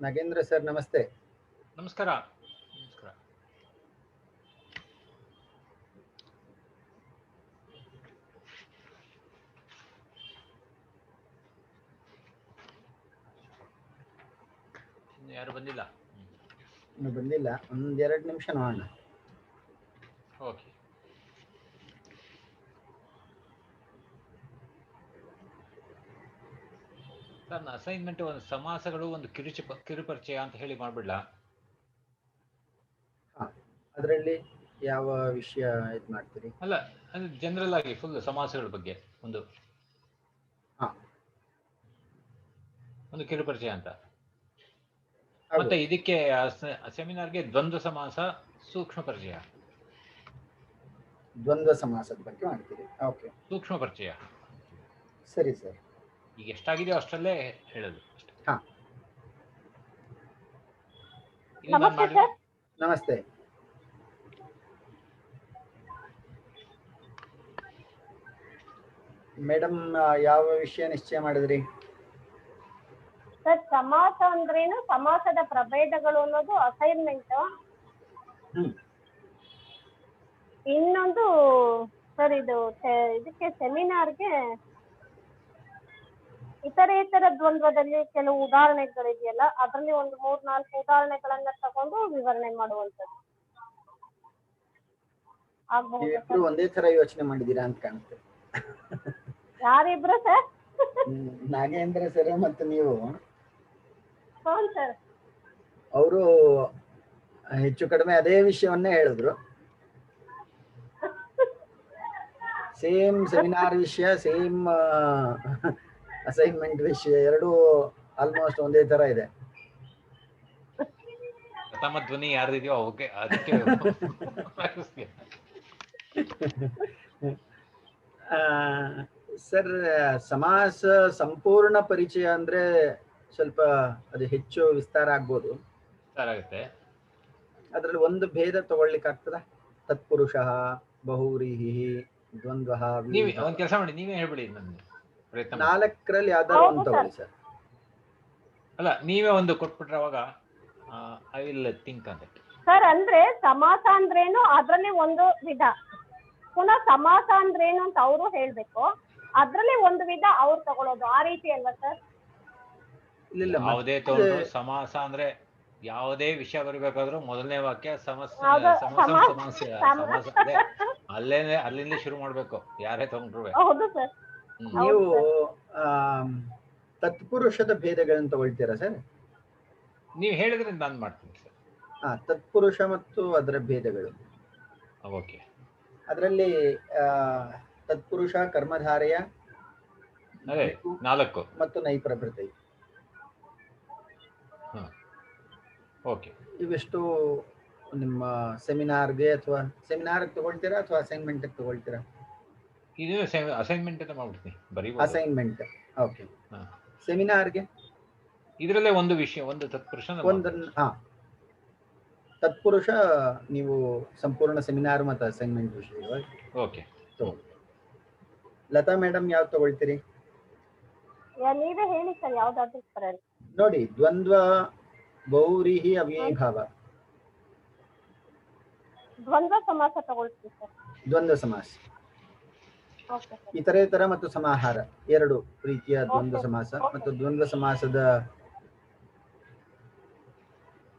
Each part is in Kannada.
ನಾಗೇಂದ್ರ ಸರ್ ನಮಸ್ತೆ. ನಮಸ್ಕಾರ. ನಮಸ್ಕಾರ. ಯಾರು ಬಂದಿಲ್ಲ? ಇನ್ನು ಬಂದಿಲ್ಲ, ಒಂದೆರಡು ನಿಮಿಷ ನೋಡೋಣ. ಓಕೆ. ಸರ್ ಅಸೈನ್ಮೆಂಟ್ ಒಂದು ಸಮಾಸಗಳು ಒಂದು ಕಿರುಪರಿಚಯ ಅಂತ ಹೇಳಿ ಮಾಡ್ಬಿಡ್ಲಾ? ಅದರಲ್ಲಿ ಯಾವ ವಿಷಯ ಇದು ಮಾಡ್ತೀರಿ? ಅಲ್ಲ, ಅದು ಜನರಲ್ ಆಗಿ ಫುಲ್ ಸಮಾಸಗಳ ಬಗ್ಗೆ ಒಂದು ಕಿರುಪರಿಚಯ ಅಂತ. ಮತ್ತೆ ಇದಕ್ಕೆ ಸೆಮಿನಾರ್ಗೆ ದ್ವಂದ್ವ ಸಮಾಸ, ಸೂಕ್ಷ್ಮ ಪರಿಚಯ. ದ್ವಂದ್ವ ಸಮಾಸದ ಬಗ್ಗೆ ಮಾಡ್ತೀರಿ? ಓಕೆ, ಸೂಕ್ಷ್ಮ ಪರಿಚಯ. ಸರಿ ಸರ್. ಈಗ ಎಷ್ಟಾಗಿದೆಯೋ ಅಷ್ಟರಲ್ಲೇ ಹೇಳೋದು. ನಮಸ್ತೆ. ಮೇಡಮ್, ಯಾವ ವಿಷಯ ನಿಶ್ಚಯ ಮಾಡಿದ್ರಿ? ಸರ್, ಸಮಾಸ ಅಂದ್ರೇನು, ಸಮಾಸದ ಪ್ರಭೇದಗಳು ಅನ್ನೋದು ಅಸೈನ್ಮೆಂಟ್. ಇನ್ನೊಂದು ಸರ್, ಇದಕ್ಕೆ ಸೆಮಿನಾರ್ಗೆ ಇತರ ದ್ವಂದ್ವದಲ್ಲಿ ಕೆಲವು ಉದಾಹರಣೆಗಳಿದೆಯಲ್ಲ, ಅದರಲ್ಲಿ ಒಂದು 3-4 ಉದಾಹರಣೆಗಳನ್ನ ತಗೊಂಡು ವಿವರಣೆ ಮಾಡುವಂಥದ್ದು ಆಗ್ಬಹುದು. ಒಂದೇ ತರ ಯೋಚನೆ ಮಾಡಿದೀರಾ ಅಂತ ಕಾಣುತ್ತೆ. ಯಾರಿಬ್ರು ಸರ್? ನಾಗೇಂದ್ರ ಸರ್ ಮತ್ತು ನೀವು. ಸರ್, ಅವರು ಹೆಚ್ಚು ಕಡಿಮೆ ಅದೇ ವಿಷಯವನ್ನೇ ಹೇಳಿದ್ರು. ಸೇಮ್ ಸೆಮಿನಾರ್ ವಿಷಯ, ಸೇಮ್ ಅಸೈನ್ಮೆಂಟ್ ವಿಷಯ, ಎರಡೂ ಆಲ್ಮೋಸ್ಟ್ ಒಂದೇ ತರ ಇದೆ. ಪ್ರಥಮ ಧ್ವನಿ ಯಾರಿದೆಯೋ ಅದಕ್ಕೆ ಸರ್, ಸಮಾಸ ಸಂಪೂರ್ಣ ಪರಿಚಯ ಅಂದ್ರೆ ಸ್ವಲ್ಪ ಅದು ಹೆಚ್ಚು ವಿಸ್ತಾರ ಆಗ್ಬೋದು. ಆಗುತ್ತೆ. ಅದ್ರಲ್ಲಿ ಒಂದು ಭೇದ ತಗೊಳ್ಲಿಕ್ಕೆ ಆಗ್ತದ? ತತ್ಪುರುಷ, ಬಹುವ್ರೀಹಿ, ದ್ವಂದ್ವ. ಒಂದ್ ಕೆಲಸ ಮಾಡಿ, ನೀವೇ ಹೇಳ್ಬಿಡಿ. ಪ್ರಯತ್ನ 4ರಲ್ಲಿ ಯಾವ್ದಾದ್ರು ಒಂದು ತಗೊಳ್ಳಿ ಸರ್. ಅಲ್ಲ, ನೀವೇ ಒಂದು ಕೊಟ್ಬಿಟ್ರೆ ಅವಾಗ ಐ ವಿಲ್ ಥಿಂಕ್ ಅಂತ. ಸರ್, ಅಂದ್ರೆ ಸಮಾಸ ಅಂದ್ರೇನು, ಅದ್ರಲ್ಲಿ ಒಂದು ವಿಧ. ಪುನಃ ಸಮಾಸ ಅಂದ್ರೇನು ಅಂತ ಅವರು ಹೇಳ್ಬೇಕು, ಅದ್ರಲ್ಲಿ ಒಂದು ವಿಧ ಅವ್ರು ತಗೊಳ್ಳೋದು, ಆ ರೀತಿ ಅಲ್ವಾ ಸರ್? ಯಾವುದೇ ತಗೊಂಡ್ರು ಸಮಾಸ ಅಂದ್ರೆ ಯಾವುದೇ ವಿಷಯ ಬರಬೇಕಾದ್ರೂ ಮೊದಲನೇ ವಾಕ್ಯ ಅಲ್ಲಿಂದ ಶುರು ಮಾಡ್ಬೇಕು, ಯಾರೇ ತಗೊಂಡ್ರು. ನೀವು ತತ್ಪುರುಷದ ಭೇದಗಳನ್ನು ತಗೊಳ್ತೀರಾ ಸರ್? ನೀವು ಹೇಳಿದ್ರೆ ನಾನು ಮಾಡ್ತೀನಿ ಸರ್. ತತ್ಪುರುಷ ಮತ್ತು ಅದರ ಭೇದಗಳು. ಓಕೆ. ಅದರಲ್ಲಿ ತತ್ಪುರುಷ, ಕರ್ಮಧಾರಯ, 4 ಮತ್ತು ನೈಪ್ರಭೃತಿ. ಓಕೆ. ಇವೆಷ್ಟು ನಿಮ್ಮ ಸೆಮಿನಾರ್ಗೆ ಅಥವಾ ಸೆಮಿನಾರ್ ತಗೊಳ್ತೀರಾ ಅಥವಾ ಅಸೈನ್ಮೆಂಟ್ ತಗೊಳ್ತೀರಾ? ಇದು ಅಸೈನ್ಮೆಂಟ್ ಅಂತ ಮಾಡ್ಬಿಡ್ತೀನಿ, ಬರೀ ಅಸೈನ್ಮೆಂಟ್. ಓಕೆ. ಸೆಮಿನಾರ್ಗೆ ಇದರಲ್ಲೇ ಒಂದು ವಿಷಯ, ಒಂದು ತತ್ಪುರುಷ, ತತ್ಪುರುಷ ನೀವು ಸಂಪೂರ್ಣ ಸೆಮಿನಾರ್ ಮತ್ತು ಅಸೈನ್ಮೆಂಟ್ ವಿಷಯ. ಓಕೆ. ಲತಾ ಮೇಡಮ್, ಯಾವ್ದು ತಗೊಳ್ತೀರಿ? ನೀವೇ ಹೇಳಿ ಸರ್, ಯಾವ್ದಾದ್ರು ನೋಡಿ. ದ್ವಂದ್ವ, ಬಹುವ್ರೀಹಿ, ಅವ್ಯಯೀಭಾವ. ದ್ವಂದ್ವ ಸಮಾಸ ತಗೊಳ್ತೀವಿ ಸರ್. ದ್ವಂದ್ವ ಸಮಾಸ, ಇತರೇತರ ಮತ್ತು ಸಮಾಹಾರ, 2 ರೀತಿಯ ದ್ವಂದ್ವ ಸಮಾಸ. ಮತ್ತು ದ್ವಂದ್ವ ಸಮಾಸದ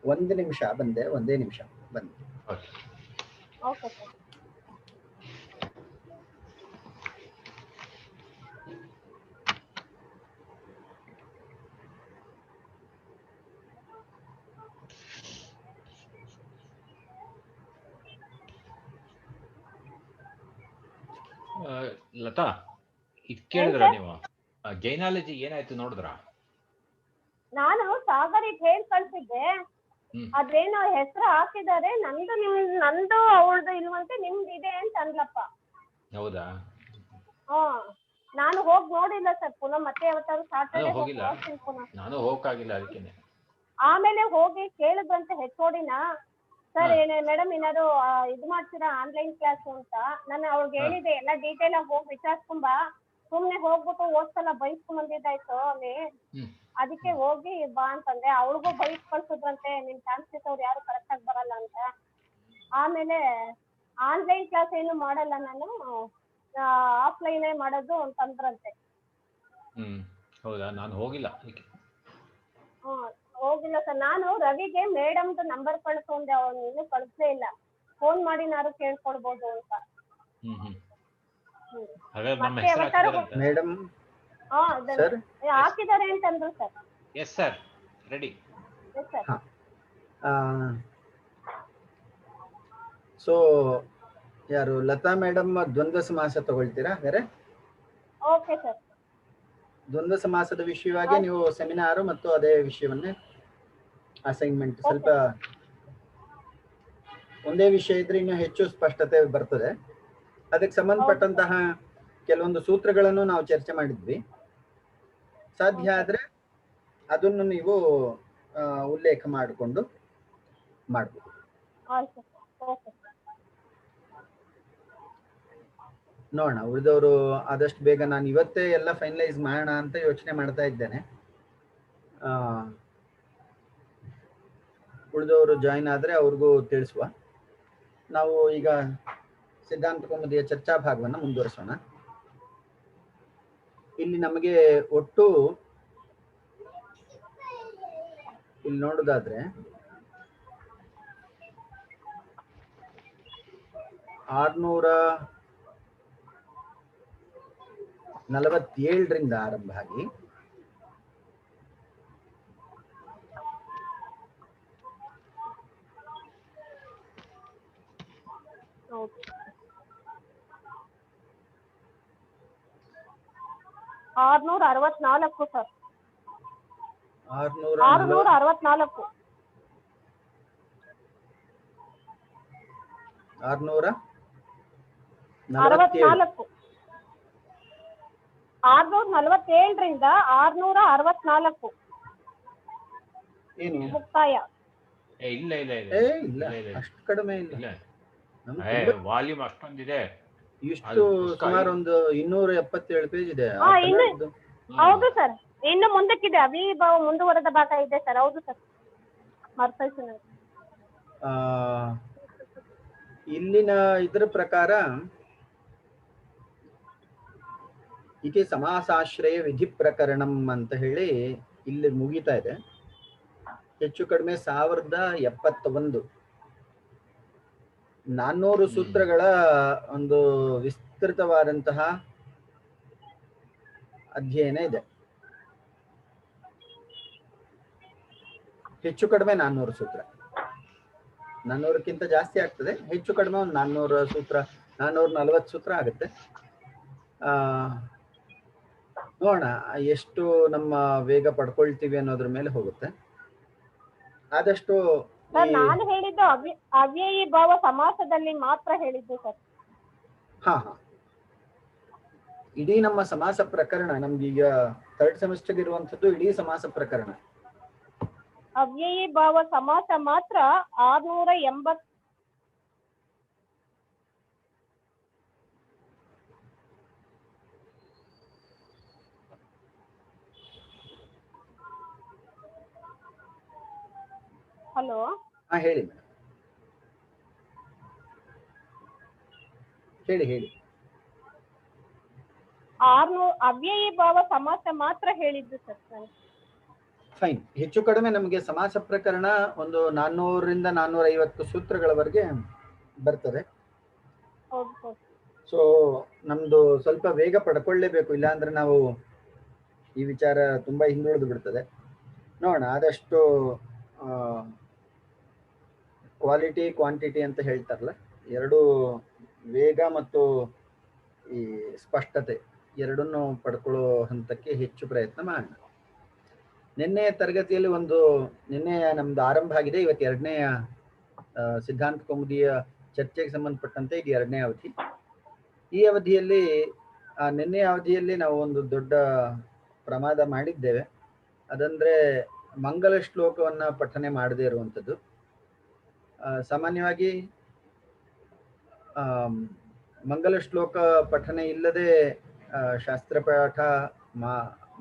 ಒಂದೇ ನಿಮಿಷ ಬಂದೆ. ಲತಾ, ಇದು ಕೇಳಿದ್ರ ನೀವು? ಜೈನಾಲಜಿ ಏನಾಯ್ತು ನೋಡಿದ್ರ? ನಾನು ಸಾಗರಿಗೆ ಹೇಳಿ ಕಳ್ಸಿದ್ದೆ, ಅದೇನೋ ಹೆಸರು ಹಾಕಿದ್ದಾರೆ, ನಂದು ಅವಳದು ಇಲ್ವಂತೆ, ನಿಮ್ದು ಇದೆ ಅಂತ ಅನ್ಲಪ್ಪ. ಹೌದಾ? ನಾನು ಹೋಗಿ ನೋಡಿಲ್ಲ ಸರ್. ಪುನಃ ಮತ್ತೆ ಯಾವತ್ತಾದ್ರು ಸಾಟರ್ಡೆ ಹೋಗಿಲ್ಲ, ನಾನು ಹೋಗಕ್ಕಾಗಿಲ್ಲ ಅದಕ್ಕೆ. ಆಮೇಲೆ ಹೋಗಿ ಕೇಳಿದ್ರಂತೆ HODನ, ಸರ್ ಮೇಡಮ್ ಏನಾದ್ರು ಇದು ಮಾಡ್ತೀರಾ ಆನ್ಲೈನ್ ಕ್ಲಾಸ್ ಅಂತ. ನಾನು ಅವ್ರಿಗೆ ಹೇಳಿದೆ, ಎಲ್ಲ ಡೀಟೇಲ್ ಆಗಿ ಹೋಗಿ ವಿಚಾರಿಸ್ಕೊಂಬ, ಸುಮ್ನೆ ಹೋಗ್ಬಿಟ್ಟು ಹೋದ್ಸಲ ಬೈಸ್ಕೊಂಡ್ ಬಂದಿದ್ದಾಯ್ತು ಅಲ್ಲಿ, ಹ್ಮ್ ಅದಕ್ಕೆ ಹೋಗಿ ಬಾ ಅಂತಂದೆ. ಅವಳಿಗೂ ಬೈಕ್ ಕಳ್ಸಿದ್ರಂತೆ, ನಿಮ್ ಟ್ರಾನ್ಸ್ಲೇಟ್ ಅವ್ರು ಯಾರು ಕರೆಕ್ಟ್ ಆಗಿ ಬರಲ್ಲ ಅಂತ. ಆಮೇಲೆ ಆನ್ಲೈನ್ ಕ್ಲಾಸ್ ಏನು ಮಾಡಲ್ಲ ನಾನು, ಆಫ್ಲೈನೇ ಮಾಡೋದು ಅಂತಂದ್ರಂತೆ. ಹೌದಾ? ನಾನು ಹೋಗಿಲ್ಲ ಅದಕ್ಕೆ. ಹೋಗಿಲ್ಲ ಸರ್. ನಾನು ರವಿಗೆ ಮೇಡಮ್ದು ನಂಬರ್ ಕಳ್ಸೊಂಡೆ, ಅವ್ನು ಇನ್ನೂ ಕಳ್ಸಲೇ ಇಲ್ಲ. ಫೋನ್ ಮಾಡಿ ನಾರು ಕೇಳ್ಕೊಳ್ಬೋದು ಅಂತ. ಹಾಗಾದ್ರೆ ನಮ್ಮ ಮತ್ತೆ ಹೆಸರು ಯಾವತ್ತಾರು ಹಾಕಿದಾರಂತೆ. ಮೇಡಮ್ ಅದನ್ನ ಹಾಕಿದ್ದಾರೆ ಅಂತಂದ್ರು sir. Yes sir, ready. Yes sir. So ಯಾರು ಲತಾ ಮೇಡಮ್ ದ್ವಂದ್ವ ಸಮಾಸ ತಗೊಳ್ತೀರಾ? ಹಾಗಾದ್ರೆ ಓಕೆ ಸರ್. ದ್ವಂದ್ವ ಸಮಾಸದ ವಿಷಯವಾಗಿ ನೀವು ಸೆಮಿನಾರು ಮತ್ತು ಅದೇ ವಿಷಯವನ್ನೇ ಅಸೈನ್ಮೆಂಟ್ ಸ್ವಲ್ಪ ಒಂದೇ ವಿಷಯ ಇದ್ರೆ ಇನ್ನೂ ಹೆಚ್ಚು ಸ್ಪಷ್ಟತೆ ಬರ್ತದೆ. ಅದಕ್ಕೆ ಸಂಬಂಧಪಟ್ಟಂತಹ ಕೆಲವೊಂದು ಸೂತ್ರಗಳನ್ನು ನಾವು ಚರ್ಚೆ ಮಾಡಿದ್ವಿ. ಸಾಧ್ಯ ಆದ್ರೆ ಅದನ್ನು ನೀವು ಉಲ್ಲೇಖ ಮಾಡಿಕೊಂಡು ಮಾಡ್ಬೋದು. ನೋಡೋಣ, ಉಳಿದವರು ಆದಷ್ಟು ಬೇಗ. ನಾನು ಇವತ್ತೇ ಎಲ್ಲ ಫೈನಲೈಸ್ ಮಾಡೋಣ ಅಂತ ಯೋಚನೆ ಮಾಡ್ತಾ ಇದ್ದೇನೆ. ಉಳಿದವರು ಜಾಯಿನ್ ಆದ್ರೆ ಅವ್ರಿಗೂ ತಿಳಿಸುವ. ನಾವು ಈಗ ಸಿದ್ಧಾಂತ ಕೌಮುದಿಯ ಚರ್ಚಾ ಭಾಗವನ್ನು ಮುಂದುವರಿಸೋಣ. ಇಲ್ಲಿ ನಮಗೆ ಒಟ್ಟು ಇಲ್ಲಿ ನೋಡೋದಾದ್ರೆ 647ರಿಂದ ಆರಂಭ ಆಗಿ 664 ಸರ್. 664 647ರಿಂದ 664 ಏನು ಮುಕ್ತಾಯ. ಇಲ್ಲ ಇಲ್ಲ ಇಲ್ಲ ಇಲ್ಲ, ಅಷ್ಟು ಕಡಿಮೆ ಇಲ್ಲ. ವಾಲ್ಯೂಮ್ ಅಷ್ಟೊಂದಿದೆ. ಇಷ್ಟು ಸುಮಾರು ಒಂದು 277 ಪೇಜ್ ಇದೆ. ಹೌದು ಸರ್, ಇನ್ನು ಮುಂದಕ್ಕಿದೆ. ಅವಿಭಾವ ಮುಂದುವರೆದ ಭಾಗ ಇದೆ ಸರ್. ಹೌದು ಸರ್, ಮರ್ತೈತು. ಇಲ್ಲಿನ ಇದರ ಪ್ರಕಾರ ಇತಿ ಸಮಾಸಾಶ್ರಯ ವಿಧಿ ಪ್ರಕರಣಂ ಅಂತ ಹೇಳಿ ಇಲ್ಲಿ ಮುಗಿತಾ ಇದೆ. ಹೆಚ್ಚು ಕಡಿಮೆ 1071 400 ಸೂತ್ರಗಳ ಒಂದು ವಿಸ್ತೃತವಾದಂತಹ ಅಧ್ಯಯನ ಇದೆ. ಹೆಚ್ಚು ಕಡಿಮೆ 400 ಸೂತ್ರ, 400ಕ್ಕಿಂತ ಜಾಸ್ತಿ ಆಗ್ತದೆ. ಹೆಚ್ಚು ಕಡಿಮೆ ಒಂದು 400 ಸೂತ್ರ, 440 ಸೂತ್ರ ಆಗುತ್ತೆ. ನೋಡೋಣ ಎಷ್ಟು ನಮ್ಮ ವೇಗ ಪಡ್ಕೊಳ್ತೀವಿ ಅನ್ನೋದ್ರ ಮೇಲೆ ಹೋಗುತ್ತೆ. ಆದಷ್ಟು ನಾನು ಹೇಳಿದ್ದು ಅವ್ಯಯಿ ಭಾವ ಸಮಾಸದಲ್ಲಿ ಮಾತ್ರ ಹೇಳಿದ್ದು ಸರ್. ಹಾ, ಇಡೀ ನಮ್ಮ ಸಮಾಸ ಪ್ರಕರಣ ನಮ್ಗೀಗ 3rd ಸೆಮಿಸ್ಟರ್ ಇರುವಂತದ್ದು ಇಡೀ ಸಮಾಸ ಪ್ರಕರಣ. ಅವ್ಯಯಿ ಭಾವ ಸಮಾಸ ಮಾತ್ರ 680. ಹಲೋ, ಹೇಳಿ ಮೇಡಮ್, ಹೇಳಿ. ಅವ್ಯಯಿ ಭಾವ ಸಮಾಸ ಮಾತ್ರ ಹೇಳಿದ್ದು ಸರ್. ಫೈನ್. ಹೆಚ್ಚು ಕಡಿಮೆ ನಮಗೆ ಸಮಾಸ ಪ್ರಕರಣ ಒಂದು 400ರಿಂದ 450 ಸೂತ್ರಗಳವರೆಗೆ ಬರ್ತದೆ. ಸೊ ನಮ್ದು ಸ್ವಲ್ಪ ವೇಗ ಪಡ್ಕೊಳ್ಳೇಬೇಕು, ಇಲ್ಲಾಂದ್ರೆ ನಾವು ಈ ವಿಚಾರ ತುಂಬಾ ಹಿಂದುಳಿದು ಬಿಡ್ತದೆ. ನೋಡೋಣ, ಆದಷ್ಟು ಕ್ವಾಲಿಟಿ ಕ್ವಾಂಟಿಟಿ ಅಂತ ಹೇಳ್ತಾರಲ್ಲ, ಎರಡೂ ವೇಗ ಮತ್ತು ಈ ಸ್ಪಷ್ಟತೆ ಎರಡನ್ನೂ ಪಡ್ಕೊಳ್ಳೋ ಹಂತಕ್ಕೆ ಹೆಚ್ಚು ಪ್ರಯತ್ನ ಮಾಡೋಣ. ನಿನ್ನೆ ತರಗತಿಯಲ್ಲಿ ನಿನ್ನೆ ನಮ್ದು ಆರಂಭ ಆಗಿದೆ. ಇವತ್ತು 2ನೇ ಸಿದ್ಧಾಂತ ಕೌಮುದಿಯ ಚರ್ಚೆಗೆ ಸಂಬಂಧಪಟ್ಟಂತೆ ಇದು 2ನೇ ಅವಧಿ. ಈ ಅವಧಿಯಲ್ಲಿ ನಿನ್ನೆ ಅವಧಿಯಲ್ಲಿ ನಾವು ಒಂದು ದೊಡ್ಡ ಪ್ರಮಾದ ಮಾಡಿದ್ದೇವೆ. ಅದಂದ್ರೆ ಮಂಗಲ ಶ್ಲೋಕವನ್ನ ಪಠನೆ ಮಾಡದೇ ಇರುವಂಥದ್ದು. ಸಾಮಾನ್ಯವಾಗಿ ಮಂಗಲ ಶ್ಲೋಕ ಪಠನೆ ಇಲ್ಲದೆ ಶಾಸ್ತ್ರಪಾಠ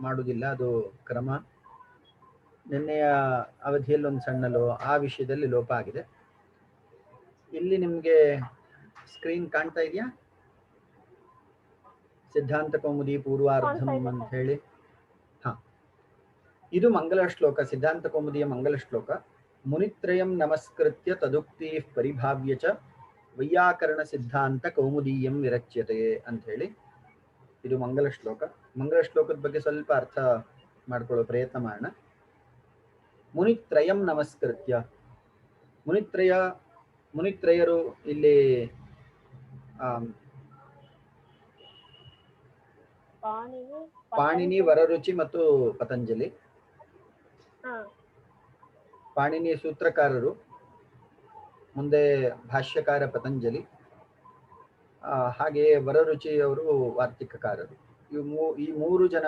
ಮಾಡುವುದಿಲ್ಲ, ಅದು ಕ್ರಮ. ನಿನ್ನೆಯ ಅವಧಿಯಲ್ಲಿ ಒಂದು ಸಣ್ಣ ಆ ವಿಷಯದಲ್ಲಿ ಲೋಪ ಆಗಿದೆ. ಇಲ್ಲಿ ನಿಮಗೆ ಸ್ಕ್ರೀನ್ ಕಾಣ್ತಾ ಇದೆಯಾ? ಸಿದ್ಧಾಂತ ಕೌಮುದಿ ಪೂರ್ವಾರ್ಧಂ ಅಂತ ಹೇಳಿ. ಇದು ಮಂಗಲ ಶ್ಲೋಕ, ಸಿದ್ಧಾಂತ ಕೌಮುದಿಯ ಮಂಗಲ ಶ್ಲೋಕ. ಮುನಿತ್ರಯಂ ನಮಸ್ಕೃತ್ಯ ತದುಕ್ತಿ ಪರಿಭಾವ್ಯ ಚ ವೈಯಾಕರಣ ಸಿದ್ಧಾಂತ ಕೌಮುದೀಯಂ ವಿರಚ್ಯತೆ ಅಂತ ಹೇಳಿ ಇದು ಮಂಗಲ ಶ್ಲೋಕ. ಮಂಗಲ ಶ್ಲೋಕದ ಬಗ್ಗೆ ಸ್ವಲ್ಪ ಅರ್ಥ ಮಾಡ್ಕೊಳ್ಳೋ ಪ್ರಯತ್ನ ಮಾಡೋಣ. ಮುನಿತ್ರಯಂ ನಮಸ್ಕೃತ್ಯ, ಮುನಿತ್ರಯರು ಇಲ್ಲಿ ಪಾಣಿನಿ, ವರರುಚಿ ಮತ್ತು ಪತಂಜಲಿ. ಪಾಣಿನಿ ಸೂತ್ರಕಾರರು, ಮುಂದೆ ಭಾಷ್ಯಕಾರ ಪತಂಜಲಿ, ಹಾಗೆಯೇ ವರರುಚಿಯವರು ವಾರ್ತಿಕಕಾರರು. ಈ ಮೂರು ಜನ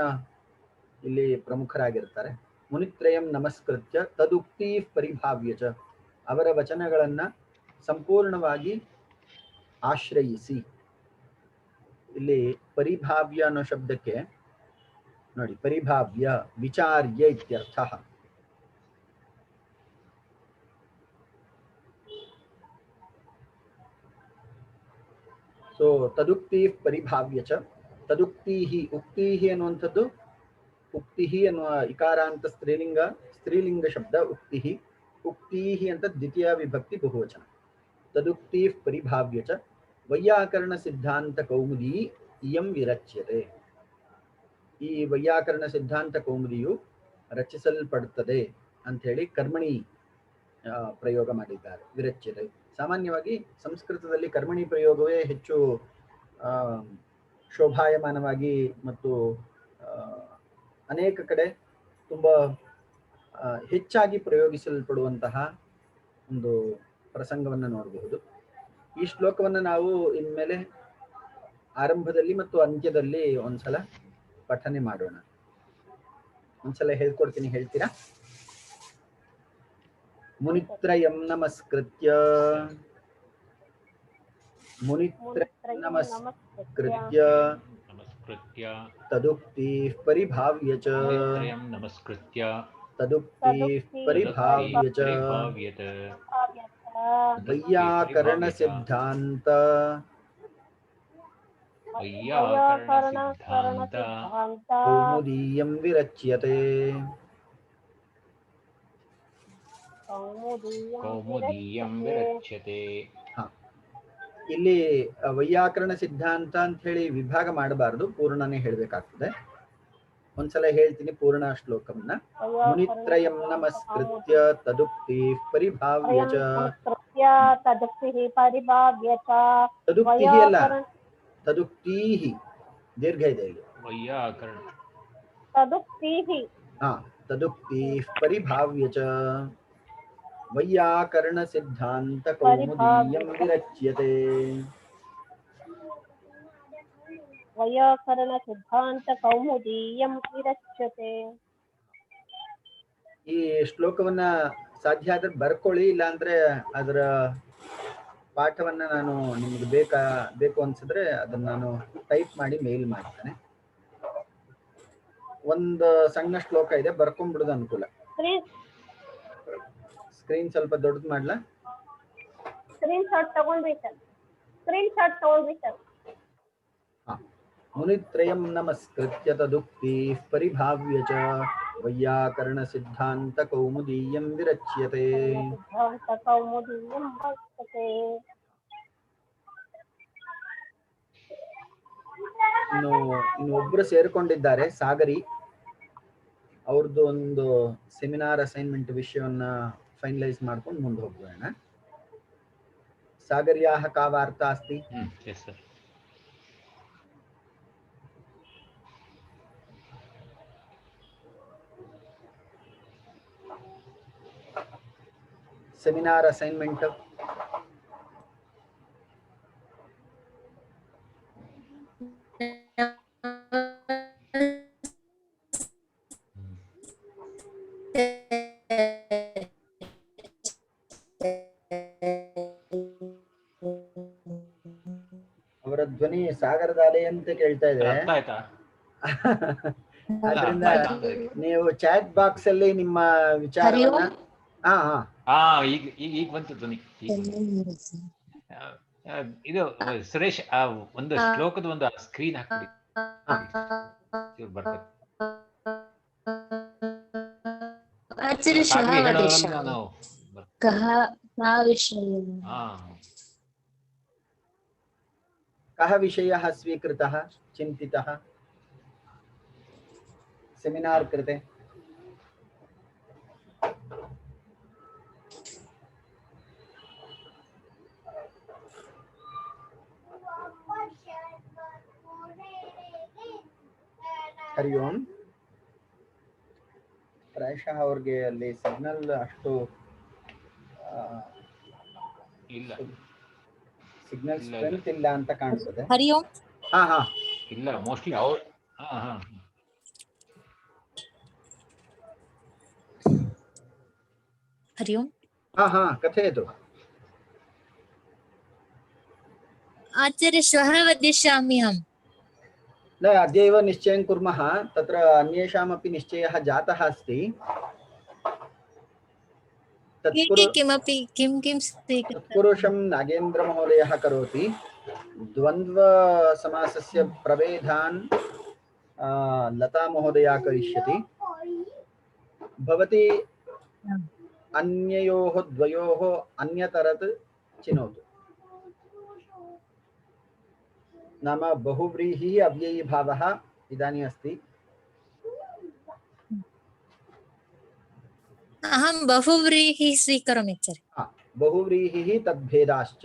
ಇಲ್ಲಿ ಪ್ರಮುಖರಾಗಿರ್ತಾರೆ. ಮುನಿತ್ರಯಂ ನಮಸ್ಕೃತ್ಯ ತದುಕ್ತಿ ಪರಿಭಾವ್ಯ ಚ, ಅವರ ವಚನಗಳನ್ನ ಸಂಪೂರ್ಣವಾಗಿ ಆಶ್ರಯಿಸಿ. ಇಲ್ಲಿ ಪರಿಭಾವ್ಯ ಅನ್ನೋ ಶಬ್ದಕ್ಕೆ ನೋಡಿ, ಪರಿಭಾವ್ಯ ವಿಚಾರ್ಯ ಇತ್ಯರ್ಥ. ಸೊ ತದುಕ್ತಿ ಪರಿಭಾವ್ಯ ಚ, ತದುಕ್ತಿ ಉಕ್ತಿ ಅನ್ನುವಂಥದ್ದು, ಉಕ್ತಿ ಅನ್ನುವ ಇಕಾರಾಂತ ಸ್ತ್ರೀಲಿಂಗ ಶಬ್ದ ಉಕ್ತಿ. ಉಕ್ತಿ ಅಂತ ದ್ವಿತೀಯ ವಿಭಕ್ತಿ ಬಹುವಚನ. ತದುಕ್ತಿ ಪರಿಭಾವ್ಯ ಚ ವೈಯಾಕರಣ ಸಿದ್ಧಾಂತ ಕೌಮುದಿ ಇಯಂ ವಿರಚ್ಯತೆ. ಈ ವೈಯಾಕರಣ ಸಿದ್ಧಾಂತ ಕೌಮುದಿಯು ರಚಿಸಲ್ಪಡುತ್ತದೆ ಅಂತ ಹೇಳಿ ಕರ್ಮಣಿ ಪ್ರಯೋಗ ಮಾಡಿದ್ದಾರೆ, ವಿರಚ್ಯತೆ. ಸಾಮಾನ್ಯವಾಗಿ ಸಂಸ್ಕೃತದಲ್ಲಿ ಕರ್ಮಣಿ ಪ್ರಯೋಗವೇ ಹೆಚ್ಚು ಶೋಭಾಯಮಾನವಾಗಿ ಮತ್ತು ಅನೇಕ ಕಡೆ ತುಂಬ ಹೆಚ್ಚಾಗಿ ಪ್ರಯೋಗಿಸಲ್ಪಡುವಂತಹ ಒಂದು ಪ್ರಸಂಗವನ್ನು ನೋಡಬಹುದು. ಈ ಶ್ಲೋಕವನ್ನು ನಾವು ಇನ್ಮೇಲೆ ಆರಂಭದಲ್ಲಿ ಮತ್ತು ಅಂತ್ಯದಲ್ಲಿ ಒಂದ್ಸಲ ಪಠನೆ ಮಾಡೋಣ. ಒಂದ್ಸಲ ಹೇಳ್ಕೊಡ್ತೀನಿ, ಹೇಳ್ತೀರಾ? ಮುನಿತ್ರಯಂ ನಮಸ್ಕೃತ್ಯ, ಮುನಿತ್ರಯಂ ನಮಸ್ಕೃತ್ಯ ತದುಕ್ತಿ ಪರಿಭಾವ್ಯ ಚ, ನಮಸ್ಕೃತ್ಯ ತದುಕ್ತಿ ಪರಿಭಾವ್ಯ ಚ ವೈಯಾಕರಣ ಸಿದ್ಧಾಂತ ಕೌಮುದೀಯಂ ವಿರಚ್ಯತೆ. ಇಲ್ಲಿ ವೈಯಾಕರಣ ಸಿದ್ಧಾಂತ ಅಂತ ಹೇಳಿ ವಿಭಾಗ ಮಾಡಬಾರದು, ಪೂರ್ಣನೇ ಹೇಳಬೇಕಾಗ್ತದೆ. ಒಂದ್ಸಲ ಹೇಳ್ತೀನಿ ಪೂರ್ಣ ಶ್ಲೋಕವನ್ನ. ಮುನಿತ್ರಯಂ ನಮಸ್ಕೃತ್ಯ ತದುಕ್ತಿ ಪರಿಭಾವ್ಯ ಚ, ತದುಕ್ತಿ ಅಲ್ಲ, ತದುಕ್ತಿ ದೀರ್ಘ ಇದೆ ಇಲ್ಲಿ. ತದುಕ್ತಿ ಪರಿಭಾವ್ಯ ಚ ವೈಯಾಕರಣ ಸಿದ್ಧಾಂತ ಕೌಮುದೀಯಂ ವಿರಚ್ಯತೆ. ವೈಯಾಕರಣ ಸಿದ್ಧಾಂತ ಕೌಮುದೀಯಂ ವಿರಚ್ಯತೆ. ಈ ಶ್ಲೋಕವನ್ನ ಸಾಧ್ಯ ಆದ್ರೆ ಬರ್ಕೊಳ್ಳಿ, ಇಲ್ಲಾಂದ್ರೆ ಅದರ ಪಾಠವನ್ನ ನಾನು ನಿಮ್ಗೆ ಬೇಕು ಅನ್ಸಿದ್ರೆ ಅದನ್ನ ನಾನು ಟೈಪ್ ಮಾಡಿ ಮೇಲ್ ಮಾಡ್ತೇನೆ. ಒಂದು ಸಣ್ಣ ಶ್ಲೋಕ ಇದೆ, ಬರ್ಕೊಂಡ್ಬಿಡೋದು ಅನುಕೂಲ. ಸ್ಕ್ರೀನ್ ಸ್ವಲ್ಪ ದೊಡ್ಡದು ಮಾಡ್ಲಾ? ಸ್ಕ್ರೀನ್ ಶಾಟ್ ತಗೊಂಡ್ರಿ ಸರ್. ಮುನಿತ್ರಯಂ ನಮಸ್ಕೃತ್ಯ ತದುಕ್ತಿ ಪರಿಭಾವ್ಯ ಚ ವೈಯಾಕರಣ ಸಿದ್ಧಾಂತ ಕೌಮುದೀಯಂ ವಿರಚ್ಯತೆ. ಇನ್ನು ಒಬ್ರು ಸೇರ್ಕೊಂಡಿದ್ದಾರೆ, ಸಾಗರಿ. ಅವ್ರದ್ದು ಒಂದು ಸೆಮಿನಾರ್ ಅಸೈನ್ಮೆಂಟ್ ವಿಷಯವನ್ನ ಫೈನಲೈಸ್ ಮಾಡ್ಕೊಂಡು ಮುಂದೆ ಹೋಗೋಣ. ಸಾಗರ್ಯಾಹ ಕಾ ವಾರ್ತಾ ಅಸ್ತಿ? ಸೆಮಿನಾರ್ ಅಸೈನ್ಮೆಂಟ್ ಅವರ ಧ್ವನಿ ಸಾಗರದ ಅಲೆ ಅಂತ ಕೇಳ್ತಾ ಇದೆ. ಅರ್ಥ ಆಯ್ತಾ? ಆದ್ರಿಂದ ಅರ್ಥ ಆಯ್ತಾ? ನೀವು ಚಾಟ್ ಬಾಕ್ಸ್ ಅಲ್ಲಿ ನಿಮ್ಮ ವಿಚಾರವನ್ನ ಹಾ ಈಗ ಈಗ ಬಂತು ಧ್ವನಿ. ಇದು ಸುರೇಶ್ ಒಂದು ಶ್ಲೋಕದ ಒಂದು ಸ್ಕ್ರೀನ್ ಹಾಕ್ಬಿಡಿ. ಬರ್ತದೆ. कः विषयः स्वीकृतः चिन्तितः सेमिनार् कृते? ಹರಿ ಓಂ. ಪ್ರಾಯಶಃ ಅವ್ರಿಗೆ ಅಲ್ಲಿ ಸಿಗ್ನಲ್ ಅಷ್ಟು ಇಲ್ಲ, ಸಿಗ್ನಲ್ ಸ್ಟ್ರೆಂತ್ ಇಲ್ಲ ಅಂತ ಕಾಣಿಸುತ್ತೆ. ಹರಿ ಓಂ. ಹಾ ಇಲ್ಲ ಮೋಸ್ಟ್ಲಿ ಅವ್ರು हरि ओम. कथयतु. आचार्य श्वः वदिष्यामि अहम्. न अद्यैव निश्चयं कुर्मः. तत्र अन्येषामपि निश्चयः जातः अस्ति. तत्पुरुषं नागेन्द्रमहोदयः करोति. द्वन्द्वसमासस्य प्रभेदान् लता महोदया करिष्यति. भवती अन्ययोः द्वयोः अन्यतरत् चिनोतु. नाम बहुव्रीहिः अव्ययीभावः इदानीम् अस्ति. अहं बहुव्रीहिः स्वीकरोमि आचार्य. बहुव्रीहिः तद्भेदाश्च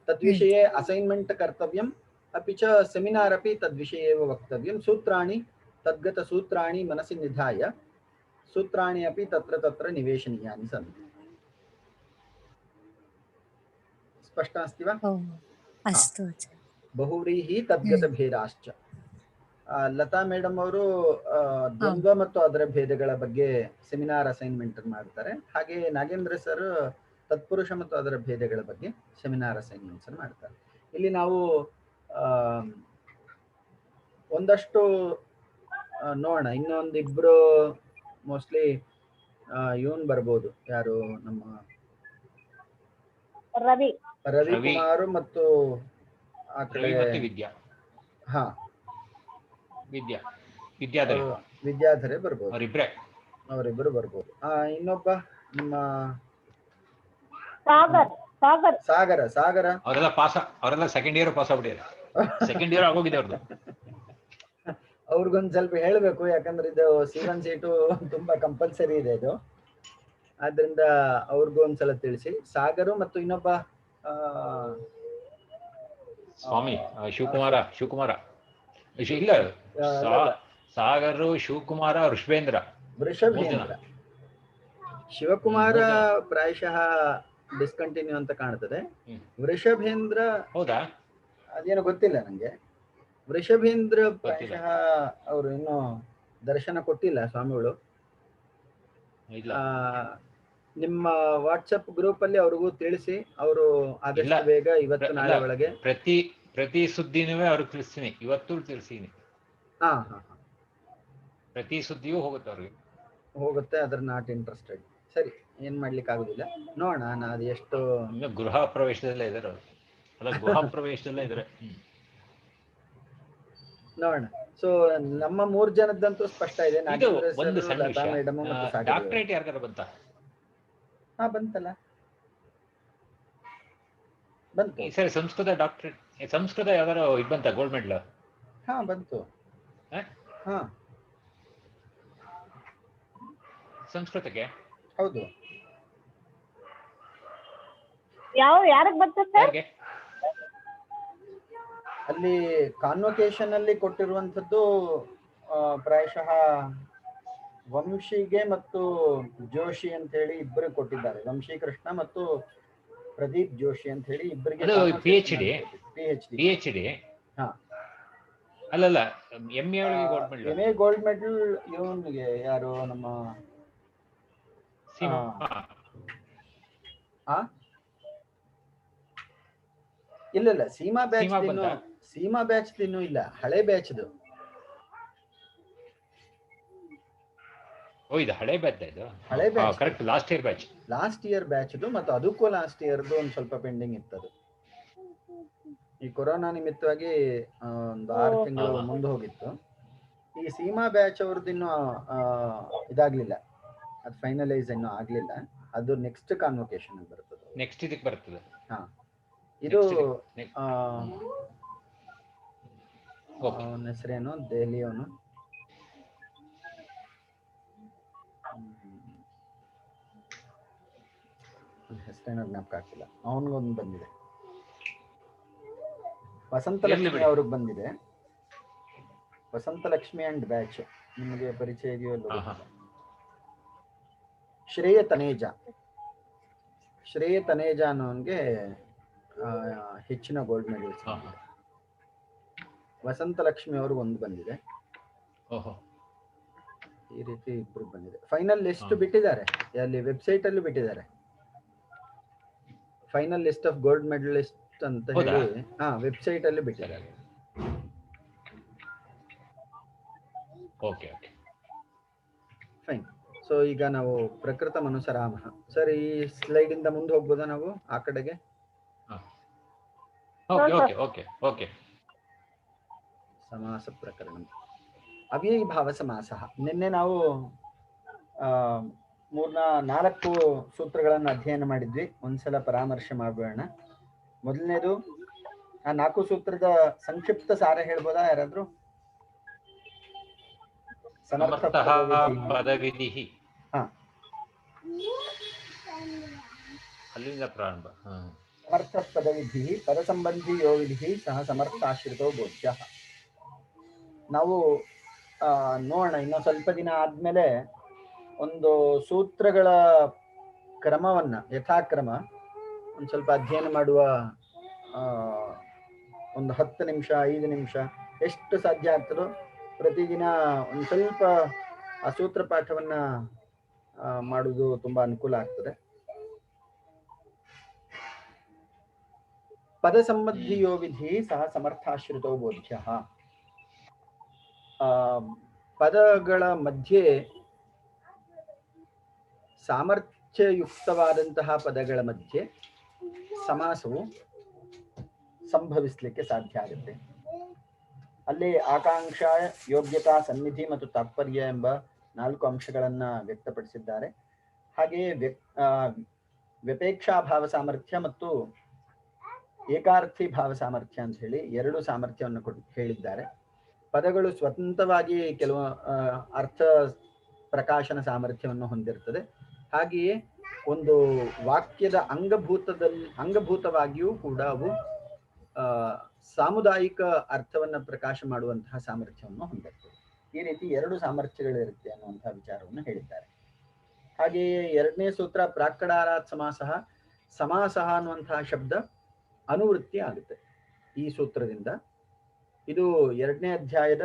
तद्विषये असैन्मेण्ट् कर्तव्यम्. अपि च सेमिनार् अपि तद्विषये एव वक्तव्यं. सूत्राणि तद्गतसूत्राणि मनसि निधाय सूत्राणि अपि तत्र तत्र निवेशनीयानि सन्ति. स्पष्टम् अस्ति वा? अस्तु. बहुव्रीहि तद्गतभेदाश्च. ಲತಾ ಮೇಡಮ್ ಅವರು ದ್ವಂದ್ವ ಮತ್ತು ಅದರ ಭೇದಗಳ ಬಗ್ಗೆ ಸೆಮಿನಾರ್ ಅಸೈನ್ಮೆಂಟ್ ಮಾಡ್ತಾರೆ. ಹಾಗೆ ನಾಗೇಂದ್ರ ಸರ್ ತತ್ಪುರುಷ ಮತ್ತು ಅದರ ಭೇದಗಳ ಬಗ್ಗೆ ಸೆಮಿನಾರ್ ಅಸೈನ್ಮೆಂಟ್ಸ್ ಮಾಡ್ತಾರೆ. ಇಲ್ಲಿ ನಾವು ಒಂದಷ್ಟು ನೋಡೋಣ. ಇನ್ನೊಂದಿಬ್ರು ಮೋಸ್ಟ್ಲಿ ಇವನ್ ಬರ್ಬೋದು. ಯಾರು ನಮ್ಮ ರವಿಕುಮಾರ್ ಮತ್ತು ಆ ಕಡೆ ವಿದ್ಯಾಧರೆ ಬರ್ಬೋದು. ಅವರಿಬ್ಬರು ಬರ್ಬೋದು. ಇನ್ನೊಬ್ಬ ನಿಮ್ಮ ಸಾಗರ ಅವರೆಲ್ಲ ಸೆಕೆಂಡ್ ಇಯರ್ ಪಾಸ್ ಆಗ್ಬಿಟ್ಟಿದ್ದಾರೆ. ಸೆಕೆಂಡ್ ಇಯರ್ ಆಗೋಗಿದೆ ಅವ್ರದ್ದು. ಅವ್ರಿಗೊಂದು ಸ್ವಲ್ಪ ಹೇಳಬೇಕು, ಯಾಕಂದ್ರೆ ಇದು C1 C2 ತುಂಬಾ ಕಂಪಲ್ಸರಿ ಇದೆ ಇದು. ಆದ್ರಿಂದ ಅವ್ರಿಗೂ ಒಂದ್ಸಲ ತಿಳಿಸಿ. ಸಾಗರು ಮತ್ತು ಇನ್ನೊಬ್ಬ ಸ್ವಾಮಿ ಶಿವಕುಮಾರ ಇಲ್ಲ, ಸಾಗರು, ಶಿವಕುಮಾರ, ವೃಷಭೇಂದ್ರ. ಶಿವಕುಮಾರ ಪ್ರಾಯಶಃ ಡಿಸ್ಕಂಟಿನ್ಯೂ ಅಂತ ಕಾಣ್ತದೆ. ವೃಷಭೇಂದ್ರ ಹೌದಾ ಅದೇನೋ ಗೊತ್ತಿಲ್ಲ ನಂಗೆ. ವೃಷಭೇಂದ್ರ ಪ್ರಾಯಶಃ ಅವರು ಇನ್ನೂ ದರ್ಶನ ಕೊಟ್ಟಿಲ್ಲ ಸ್ವಾಮಿಗಳು. ನಿಮ್ಮ ವಾಟ್ಸಪ್ ಗ್ರೂಪ್ ಅಲ್ಲಿ ಅವ್ರಿಗೂ ತಿಳಿಸಿ. ಅವರು ಆದಷ್ಟು ಬೇಗ ಇವತ್ತು ನಾಳೆ ಒಳಗೆ ಪ್ರತಿ ಸುದ್ದಿನೂ ಅವ್ರಿಗೆ ತಿಳಿಸ್ತೀನಿ. ಇವತ್ತು ತಿಳಿಸ್ತೀನಿ. ಪ್ರತಿ ಸುದ್ದಿಯೂ ಹೋಗುತ್ತೆ. ಅದ್ರ ನಾಟ್ ಇಂಟ್ರೆಸ್ಟೆಡ್. ಸರಿ, ಏನ್ ಮಾಡ್ಲಿಕ್ಕೆ ಆಗುದಿಲ್ಲ. ನೋಡೋಣ. ಅದು ಎಷ್ಟು ಗೃಹ ಪ್ರವೇಶದಲ್ಲೇ ಇದಾರೆ. ನೋಡೋಣ. ಸೊ ನಮ್ಮ 3 ಜನದ್ದಂತೂ ಸ್ಪಷ್ಟ ಇದೆ. ಡಾಕ್ಟರೇಟ್ ಯಾರ್ಗಾರ ಬಂತ? ಬಂತಲ್ಲ. ಈ ಸರಿ ಸಂಸ್ಕೃತ ಡಾಕ್ಟರೇಟ್, ಸಂಸ್ಕೃತ ಯಾವ್ದಾರು ಇದು ಬಂತ? ಗೋಲ್ಡ್ ಮೆಡಲ್ ಬಂತು. ಸಂಸ್ಕೃತಕ್ಕೆ ಹೌದು. ಯಾರಿಗೆ ಬಂತು ಸರ್? ಅಲ್ಲಿ ಕಾನ್ವೊಕೇಶನ್ ಅಲ್ಲಿ ಕೊಟ್ಟಿರುವಂತದ್ದು ಪ್ರಾಯಶಃ ವಂಶಿಗೆ ಮತ್ತು ಜೋಶಿ ಅಂತ ಹೇಳಿ ಇಬ್ಬರು ಕೊಟ್ಟಿದ್ದಾರೆ. ವಂಶಿ ಕೃಷ್ಣ ಮತ್ತು ಪ್ರದೀಪ್ ಜೋಶಿ ಅಂತ ಹೇಳಿ ಇಬ್ಬರಿಗೆ PhD. ಅಲ್ಲಲ್ಲ MA ಗೋಲ್ಡ್ ಮೆಡಲ್ ಇವನಿಗೆ ಯಾರು ನಮ್ಮ ಇಲ್ಲ ಸೀಮಾ ಬ್ಯಾಚ್ ಸೀಮಾ ಬಂತಾ? ಸೀಮಾ ಬ್ಯಾಚ್ ಇನ್ನೂ ಇಲ್ಲ, ಹಳೆ ಬ್ಯಾಚ್ದು. ಓ ಇದು ಹಳೆ ಬ್ಯಾಚ್ ಇದು. ಹಳೆ batch correct, last year batch. Last year ಬ್ಯಾಚ್ದು, ಮತ್ತು ಅದಕ್ಕೂ ಲಾಸ್ಟ್ ಇಯರ್ದು ಒಂದು ಸ್ವಲ್ಪ ಪೆಂಡಿಂಗ್ ಇತ್ತದು. ಈ ಕೊರೋನಾ ನಿಮಿತ್ತವಾಗಿ ಒಂದು 6 ತಿಂಗಳು ಮುಂದೆ ಹೋಗಿತ್ತು. ಈ ಸೀಮಾ ಬ್ಯಾಚ್ ಅವ್ರದ್ದು ಇನ್ನೂ ಇದಾಗ್ಲಿಲ್ಲ, ಅದು ಫೈನಲೈಸ್ ಇನ್ನೂ ಆಗ್ಲಿಲ್ಲ. ಅದು ನೆಕ್ಸ್ಟ್ ಕಾನ್ವೊಕೇಶನ್ ಬರ್ತದೆ, ನೆಕ್ಸ್ಟ್ ಇದಕ್ಕೆ ಬರ್ತದೆ. ಹಾ ಇದು ಓಕೆ. ಅವನ ಹೆಸರೇನು, ದೆಹಲಿ ಅವನು, ಹೆಸರೇನೋ ಜ್ಞಾಪಕ ಆಗ್ತಿಲ್ಲ. ಅವನಿಗೊಂದು ಬಂದಿದೆ, ವಸಂತಲಕ್ಷ್ಮಿ ಅವ್ರಿಗೆ ಬಂದಿದೆ. ವಸಂತಲಕ್ಷ್ಮಿ ಅಂಡ್ ಬ್ಯಾಚ್ ನಿಮಗೆ ಪರಿಚಯ ಇದೆಯೋ ಅಲ್ಲೋ ಗೊತ್ತಿಲ್ಲ. ಶ್ರೇಯ ತನೇಜಾ ಅನ್ನೋನ್ಗೆ ಹೆಚ್ಚಿನ ಗೋಲ್ಡ್ ಮೆಡಲ್ಸ್. ವಸಂತಲಕ್ಷ್ಮಿ ಅವ್ರಿಗೆ ಒಂದು ಬಂದಿದೆ. ಈ ರೀತಿ ಇಬ್ರು ಬಂದಿದೆ. ಫೈನಲ್ ಲಿಸ್ಟ್ ಬಿಟ್ಟಿದ್ದಾರೆ, ಅಲ್ಲಿ ವೆಬ್ಸೈಟ್ ಅಲ್ಲೂ ಬಿಟ್ಟಿದ್ದಾರೆ. Final list of gold medalist ಅಂತ ಹೇಳಿ ವೆಬ್ಸೈಟ್ ಅಲ್ಲಿ ಬಿಟ್ಟಿದ್ದಾರೆ. Okay okay fine. ಸೊ ಈಗ ನಾವು ಪ್ರಕೃತ ಮನುಸರಾಮ. ಸರ್ ಈ ಸ್ಲೈಡ್ ಇಂದ ಮುಂದೆ ಹೋಗ್ಬೋದಾ ನಾವು ಆ ಕಡೆಗೆ? Okay okay okay okay. ಸಮಾಸ ಪ್ರಕರಣ ಅವ್ಯಯೀಭಾವ ಸಮಾಸ. ನಿನ್ನೆ ನಾವು 4 ಸೂತ್ರಗಳನ್ನು ಅಧ್ಯಯನ ಮಾಡಿದ್ವಿ. ಒಂದ್ಸಲ ಪರಾಮರ್ಶೆ ಮಾಡೋಣ. ಮೊದಲನೇದು ಆ 4 ಸೂತ್ರದ ಸಂಕ್ಷಿಪ್ತ ಸಾರ ಹೇಳ್ಬೋದಾ ಯಾರಾದ್ರೂ? ಸಮರ್ಥ ಪದವಿಧಿ. ಅಲ್ಲಿಂದ ಪ್ರಾರಂಭ. ಸಮರ್ಥ ಪದವಿಧಿ ಪದಸಂಬಂಧಿ ಯೋ ವಿಧಿ ಸಹ ಸಮರ್ಥಾಶ್ರಿತೋ ಬೋಧ್ಯ. ನಾವು ನೋಡೋಣ, ಇನ್ನೊಂದು ಸ್ವಲ್ಪ ದಿನ ಆದ್ಮೇಲೆ ಒಂದು ಸೂತ್ರಗಳ ಕ್ರಮವನ್ನ ಯಥಾಕ್ರಮ ಒಂದು ಸ್ವಲ್ಪ ಅಧ್ಯಯನ ಮಾಡುವ. ಒಂದು 10 ನಿಮಿಷ 5 ನಿಮಿಷ ಎಷ್ಟು ಸಾಧ್ಯ ಆಗ್ತದೋ ಪ್ರತಿದಿನ ಒಂದು ಸ್ವಲ್ಪ ಆ ಸೂತ್ರ ಪಾಠವನ್ನ ಮಾಡುವುದು ತುಂಬಾ ಅನುಕೂಲ ಆಗ್ತದೆ. ಪದ ಸಂಬಂಧಿಯೋ ವಿಧಿ ಸಹ ಸಮರ್ಥಾಶ್ರಿತೋ ಬೋಧ್ಯ. ಪದಗಳ ಮಧ್ಯೆ ಸಾಮರ್ಥ್ಯಯುಕ್ತವಾದಂತಹ ಪದಗಳ ಮಧ್ಯೆ ಸಮಾಸವು ಸಂಭವಿಸಲಿಕ್ಕೆ ಸಾಧ್ಯ ಆಗುತ್ತೆ. ಅಲ್ಲಿ ಆಕಾಂಕ್ಷ, ಯೋಗ್ಯತಾ, ಸನ್ನಿಧಿ ಮತ್ತು ತಾತ್ಪರ್ಯ ಎಂಬ 4 ಅಂಶಗಳನ್ನ ವ್ಯಕ್ತಪಡಿಸಿದ್ದಾರೆ. ಹಾಗೆಯೇ ವ್ಯಪೇಕ್ಷಾ ಭಾವ ಸಾಮರ್ಥ್ಯ ಮತ್ತು ಏಕಾರ್ಥಿ ಭಾವ ಸಾಮರ್ಥ್ಯ ಅಂತ ಹೇಳಿ 2 ಸಾಮರ್ಥ್ಯವನ್ನು ಹೇಳಿದ್ದಾರೆ. ಪದಗಳು ಸ್ವತಂತ್ರವಾಗಿ ಕೆಲವು ಅರ್ಥ ಪ್ರಕಾಶನ ಸಾಮರ್ಥ್ಯವನ್ನು ಹೊಂದಿರ್ತದೆ. ಹಾಗೆಯೇ ಒಂದು ವಾಕ್ಯದ ಅಂಗಭೂತವಾಗಿಯೂ ಕೂಡ ಅವು ಸಾಮುದಾಯಿಕ ಅರ್ಥವನ್ನ ಪ್ರಕಾಶ ಮಾಡುವಂತಹ ಸಾಮರ್ಥ್ಯವನ್ನು ಹೊಂದಿರ್ತದೆ. ಈ ರೀತಿ 2 ಸಾಮರ್ಥ್ಯಗಳಿರುತ್ತೆ ಅನ್ನುವಂತಹ ವಿಚಾರವನ್ನು ಹೇಳಿದ್ದಾರೆ. ಹಾಗೆಯೇ 2ನೇ ಸೂತ್ರ ಪ್ರಾಕ್ಕಡಾರಾತ್ ಸಮಾಸಃ. ಸಮಾಸಃ ಅನ್ನುವಂತಹ ಶಬ್ದ ಅನುವೃತ್ತಿ ಆಗುತ್ತೆ ಈ ಸೂತ್ರದಿಂದ. ಇದು 2ನೇ ಅಧ್ಯಾಯದ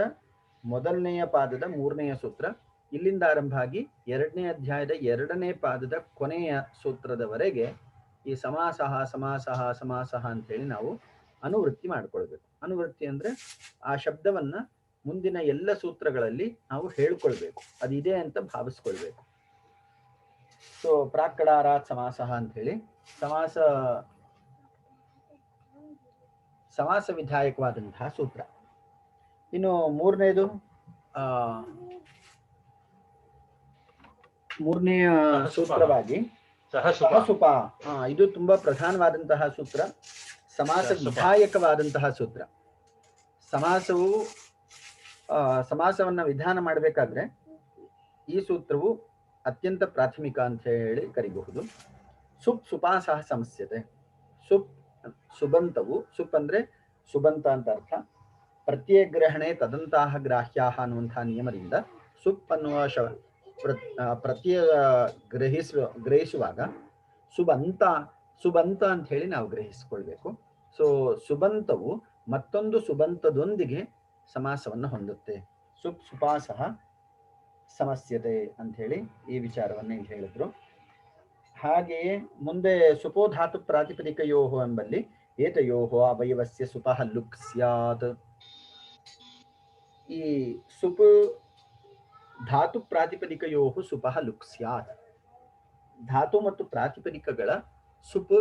1ನೇ ಪಾದದ 3ನೇ ಸೂತ್ರ. ಇಲ್ಲಿಂದ ಆರಂಭ ಆಗಿ 2ನೇ ಅಧ್ಯಾಯದ 2ನೇ ಪಾದದ ಕೊನೆಯ ಸೂತ್ರದವರೆಗೆ ಈ ಸಮಾಸಃ ಸಮಾಸಃ ಸಮಾಸಃ ಅಂತೇಳಿ ನಾವು ಅನುವೃತ್ತಿ ಮಾಡ್ಕೊಳ್ಬೇಕು. ಅನುವೃತ್ತಿ ಅಂದ್ರೆ ಆ ಶಬ್ದವನ್ನ ಮುಂದಿನ ಎಲ್ಲ ಸೂತ್ರಗಳಲ್ಲಿ ನಾವು ಹೇಳ್ಕೊಳ್ಬೇಕು, ಅದಿದೆ ಅಂತ ಭಾವಿಸ್ಕೊಳ್ಬೇಕು. ಸೊ ಪ್ರಾಕ್ಕಡಾರಾತ್ ಸಮಾಸಃ ಅಂತ ಹೇಳಿ ಸಮಾಸ ವಿಧಾಯಕವಾದಂತಹ ಸೂತ್ರ. ಇನ್ನು ಮೂರನೆಯ ಸೂತ್ರವಾಗಿ ಸಹಸುಪ. ಇದು ತುಂಬಾ ಪ್ರಧಾನವಾದಂತಹ ಸೂತ್ರ, ಸಮಾಸ ವಿಧಾಯಕವಾದಂತಹ ಸೂತ್ರ. ಸಮಾಸವನ್ನ ವಿಧಾನ ಮಾಡಬೇಕಾದ್ರೆ ಈ ಸೂತ್ರವು ಅತ್ಯಂತ ಪ್ರಾಥಮಿಕ ಅಂತ ಹೇಳಿ ಕರಿಬಹುದು. ಸುಪ್ ಸುಪಾಸಹ ಸಮಸ್ಯತೆ. ಸುಬಂತವು, ಸುಪ್ ಅಂದ್ರೆ ಸುಬಂತ ಅಂತ ಅರ್ಥ. ಪ್ರತ್ಯಗ್ರಹಣೆ ತದಂತಹ ಗ್ರಾಹ್ಯಾಹ ಅನ್ನುವಂತಹ ನಿಯಮದಿಂದ ಸುಪ್ ಅನ್ನುವ ಪ್ರತ್ಯಯ ಗ್ರಹಿಸುವಾಗ ಸುಬಂತ ಅಂತ ಹೇಳಿ ನಾವು ಗ್ರಹಿಸಿಕೊಳ್ಬೇಕು. ಸೊ ಸುಬಂತವು ಮತ್ತೊಂದು ಸುಬಂತದೊಂದಿಗೆ ಸಮಾಸವನ್ನು ಹೊಂದುತ್ತೆ. ಸುಪ್ ಸುಪಾಸಹ ಸಮಸ್ಯತೆ ಅಂತ ಹೇಳಿ ಈ ವಿಚಾರವನ್ನ ಇಲ್ಲಿ ಹೇಳಿದ್ರು. ಹಾಗೆಯೇ ಮುಂದೆ ಸುಪೋಧಾತು ಪ್ರಾತಿಪದಿಕಯೋಹೋ ಎಂಬಲ್ಲಿ ಏತಯೋಃ ಅವಯವಸ್ಯ ಸುಪಃ ಲುಕ್ ಸ್ಯಾತ್. ಈ ಸುಪ್ ಧಾತು ಪ್ರಾತಿಪದಿಕಯೋಃ ಸುಪಃ ಲುಕ್ ಸ್ಯಾತ್. ಧಾತು ಮತ್ತು ಪ್ರಾತಿಪದಿಕಗಳ ಸುಪ್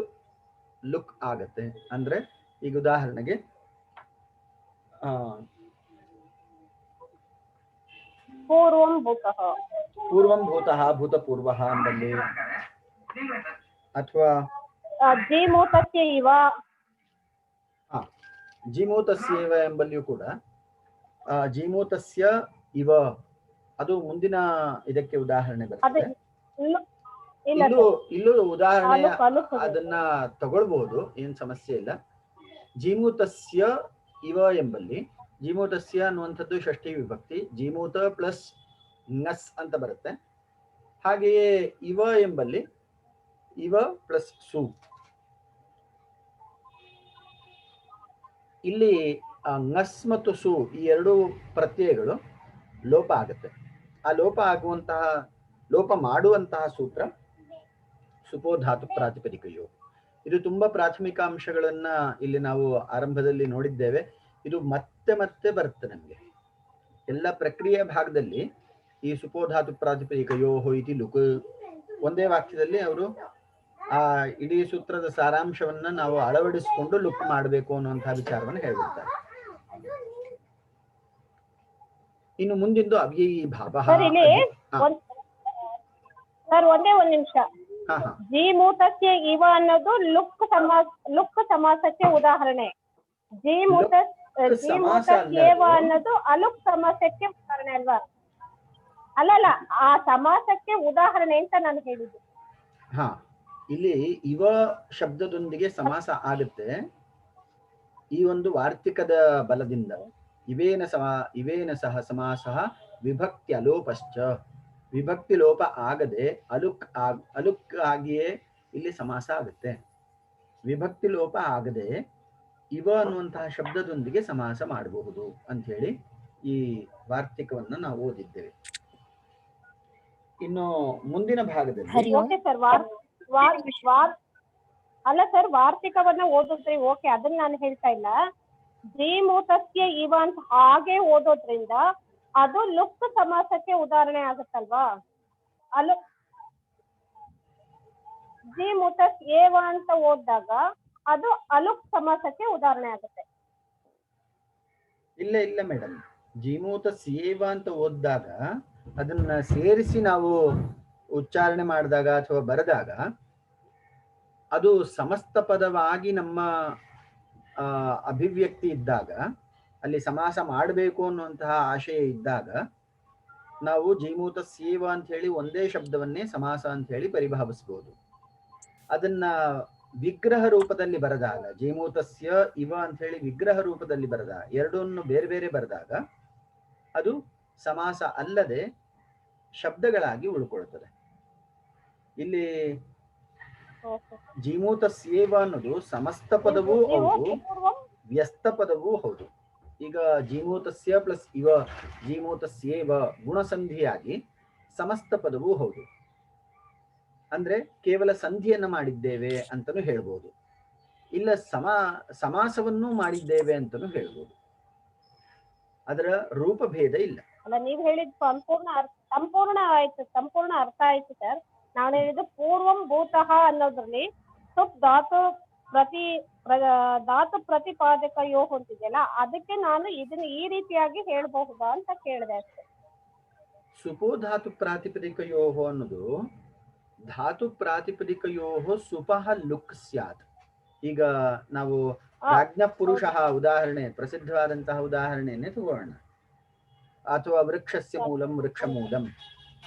ಲುಕ್ ಆಗತ್ತೆ. ಅಂದ್ರೆ ಈಗ ಉದಾಹರಣೆಗೆ ಪೂರ್ವಂ ಭೂತಃ, ಪೂರ್ವಂ ಭೂತಃ ಭೂತಪೂರ್ವಃ ಅಂಬಲ್ಲಿ, ಅಥವಾ ಜೀಮೂತಸ್ಯ ಇವ, ಜೀಮೂತಸ್ಯೇವ ಎಂಬಲ್ಲಿಯೂ ಕೂಡ ಜೀಮೂತಸ್ಯ ಇವ ಅದು ಮುಂದಿನ ಇದಕ್ಕೆ ಉದಾಹರಣೆ ಅದೇ ಬರ್ತದೆ. ಇಲ್ಲ ಇಲ್ಲೂ ಉದಾಹರಣೆ ಅಲುಕ್ ಅಲುಕ್ ಅದು. ಅದನ್ನ ತಗೊಳ್ಬಹುದು, ಏನ್ ಸಮಸ್ಯೆ ಇಲ್ಲ. ಜೀಮೂತಸ್ಯ ಇವ ಎಂಬಲ್ಲಿ ಜೀಮೂತಸ್ಯ ಅನ್ನುವಂಥದ್ದು ಷಷ್ಠಿ ವಿಭಕ್ತಿ, ಜೀಮೂತ ಪ್ಲಸ್ ನಸ್ ಅಂತ ಬರುತ್ತೆ. ಹಾಗೆಯೇ ಇವ ಎಂಬಲ್ಲಿ ಇವ ಪ್ಲಸ್ ಸು. ಇಲ್ಲಿ ನಸ್ ಮತ್ತು ಸು ಈ ಎರಡು ಪ್ರತ್ಯಯಗಳು ಲೋಪ ಆಗುತ್ತೆ. ಆ ಲೋಪ ಮಾಡುವಂತಹ ಸೂತ್ರ ಸುಪೋಧಾತು ಪ್ರಾತಿಪದಿಕೆಯು. ಇದು ತುಂಬಾ ಪ್ರಾಥಮಿಕ ಅಂಶಗಳನ್ನ ಇಲ್ಲಿ ನಾವು ಆರಂಭದಲ್ಲಿ ನೋಡಿದ್ದೇವೆ. ಇದು ಮತ್ತೆ ಮತ್ತೆ ಬರುತ್ತೆ ನಮಗೆ ಎಲ್ಲ ಪ್ರಕ್ರಿಯೆ ಭಾಗದಲ್ಲಿ. ಈ ಸುಪೋಧಾತು ಪ್ರಾತಿಪದಿಕೆಯೋ ಇತಿ ಲುಕ್ ಒಂದೇ ವಾಕ್ಯದಲ್ಲಿ ಅವರು ಆ ಇಡೀ ಸೂತ್ರದ ಸಾರಾಂಶವನ್ನ ನಾವು ಅಳವಡಿಸಿಕೊಂಡು ಲುಕ್ ಮಾಡಬೇಕು ಅನ್ನುವಂತಹ ವಿಚಾರವನ್ನು ಹೇಳ್ಬಿಡ್ತಾರೆ. ಇನ್ನು ಮುಂದಿಂದು ಅವ್ಯಯೀ ಭಾವ. ಸರ್ ಒಂದೇ ಒಂದ್ ನಿಮಿಷ. ಜೀಮೂತಸ್ಯ ಇವ ಅನ್ನೋದು ಲುಕ್ ಸಮಾಸಕ್ಕೆ ಉದಾಹರಣೆ. ಜೀಮೂತಸ್ಯೇವ ಅನ್ನೋದು ಅಲುಕ್ ಸಮಾಸಕ್ಕೆ ಉದಾಹರಣೆ ಅಲ್ವಾ? ಅಲ್ಲಲ್ಲ, ಆ ಸಮಾಸಕ್ಕೆ ಉದಾಹರಣೆ ಅಂತ ನಾನು ಹೇಳಿದ್ದು. ಹಾ, ಇಲ್ಲಿ ಇವ ಶಬ್ದದೊಂದಿಗೆ ಸಮಾಸ ಆಗುತ್ತೆ ಈ ಒಂದು ವಾರ್ತಿಕದ ಬಲದಿಂದ. ಇವೇನ ಸಹ ಸಮಾಸ ವಿಭಕ್ತಿ ಅಲೋಪಶ್ಚ. ವಿಭಕ್ತಿ ಲೋಪ ಆಗದೆ ಅಲುಕ್ ಆಗಿಯೇ ಇಲ್ಲಿ ಸಮಾಸ ಆಗುತ್ತೆ. ವಿಭಕ್ತಿ ಲೋಪ ಆಗದೆ ಇವ ಅನ್ನುವಂತಹ ಶಬ್ದದೊಂದಿಗೆ ಸಮಾಸ ಮಾಡಬಹುದು ಅಂತ ಹೇಳಿ ಈ ವಾರ್ತಿಕವನ್ನ ನಾವು ಓದಿದ್ದೇವೆ. ಇನ್ನು ಮುಂದಿನ ಭಾಗದಲ್ಲಿ ಓಕೆ ಸರ್, ಅಲ್ಲ ಸರ್, ವಾರ್ತಿಕವನ್ನ ಓದಿದ್ರಿ ಓಕೆ, ಅದನ್ನ ನಾನು ಹೇಳ್ತಾ ಇಲ್ಲ. ಜೀಮೂತಸ್ಯ ಇವ ಅಂತ ಹಾಗೆ ಓದೋದ್ರಿಂದ ಅದು ಲುಕ್ ಸಮಾಸಕ್ಕೆ ಉದಾಹರಣೆ ಆಗುತ್ತಲ್ವಾ? ಜೀಮೂತಸ್ಯೇವ ಅಂತ ಓದಿದಾಗ ಅದು ಅಲುಕ್ ಸಮಾಸಕ್ಕೆ ಉದಾಹರಣೆ ಆಗುತ್ತೆ. ಇಲ್ಲ ಮೇಡಮ್, ಜೀಮೂತ ಸೇವ ಅಂತ ಓದಿದಾಗ ಅದನ್ನ ಸೇರಿಸಿ ನಾವು ಉಚ್ಚಾರಣೆ ಮಾಡಿದಾಗ ಅಥವಾ ಬರೆದಾಗ ಅದು ಸಮಸ್ತ ಪದವಾಗಿ ನಮ್ಮ ಅಭಿವ್ಯಕ್ತಿ ಇದ್ದಾಗ, ಅಲ್ಲಿ ಸಮಾಸ ಮಾಡಬೇಕು ಅನ್ನುವಂತಹ ಆಶಯ ಇದ್ದಾಗ ನಾವು ಜೀಮೂತ ಸೇವ ಅಂತ ಹೇಳಿ ಒಂದೇ ಶಬ್ದವನ್ನೇ ಸಮಾಸ ಅಂತ ಹೇಳಿ ಪರಿಭಾವಿಸಬಹುದು. ಅದನ್ನ ವಿಗ್ರಹ ರೂಪದಲ್ಲಿ ಬರೆದಾಗ, ಜೀಮೂತಸ್ಯ ಇವ ಅಂತ ಹೇಳಿ ವಿಗ್ರಹ ರೂಪದಲ್ಲಿ ಬರೆದಾಗ, ಎರಡನ್ನು ಬೇರೆ ಬೇರೆ ಬರೆದಾಗ ಅದು ಸಮಾಸ ಅಲ್ಲದೆ ಶಬ್ದಗಳಾಗಿ ಉಳ್ಕೊಳ್ತದೆ. ಇಲ್ಲಿ ಜೀಮೂತ ಸೇವ ಅನ್ನೋದು ಸಮಸ್ತ ಪದವೂ ಹೌದು, ವ್ಯಸ್ತ ಪದವೂ ಹೌದು. ಈಗ ಜೀಮೂತಸ್ಯ ಪ್ಲಸ್ ಇವ ಜೀಮೂತಸ್ಯೇವ ಗುಣಸಂಧಿಯಾಗಿ ಸಮಸ್ತ ಪದವೂ ಹೌದು. ಅಂದ್ರೆ ಕೇವಲ ಸಂಧಿಯನ್ನ ಮಾಡಿದ್ದೇವೆ ಅಂತಲೂ ಹೇಳ್ಬೋದು, ಇಲ್ಲ ಸಮಾಸವನ್ನೂ ಮಾಡಿದ್ದೇವೆ ಅಂತಲೂ ಹೇಳ್ಬೋದು. ಅದರ ರೂಪಭೇದ ಇಲ್ಲ. ಅಲ್ಲ, ನೀವ್ ಹೇಳಿದ್ ಸಂಪೂರ್ಣ ಅರ್ಥ ಆಯ್ತು ಸರ್. ನಾನು ಹೇಳಿದ್ದು ಪೂರ್ವಂ ಭೂತಃ ಅನ್ನೋದ್ರಲ್ಲಿ ಸುಪ್ ಧಾತು ಪ್ರತಿಪಾದಕಯೋ ಹೊಂದಿದೆಯಲ್ಲ, ಅದಕ್ಕೆ ನಾನು ಇದನ್ನ ಈ ರೀತಿಯಾಗಿ ಹೇಳ್ಬಹುದಾ ಅಂತ ಕೇಳಿದೆ ಅಷ್ಟೇ. ಸುಪೋಧಾತು ಪ್ರಾತಿಪದಿಕಯೋ ಅನ್ನೋದು ಧಾತು ಪ್ರಾತಿಪದಿಕಯೋ ಸುಪಃ ಲುಕ್ ಸ್ಯಾತ್. ಈಗ ನಾವು ಪ್ರಾಜ್ಞ ಪುರುಷ ಉದಾಹರಣೆ, ಪ್ರಸಿದ್ಧವಾದಂತಹ ಉದಾಹರಣೆಯನ್ನೇ ತಗೋಣ. ಅಥವಾ ವೃಕ್ಷಸ್ಯ ಮೂಲಂ ವೃಕ್ಷ ಮೂಲಂ,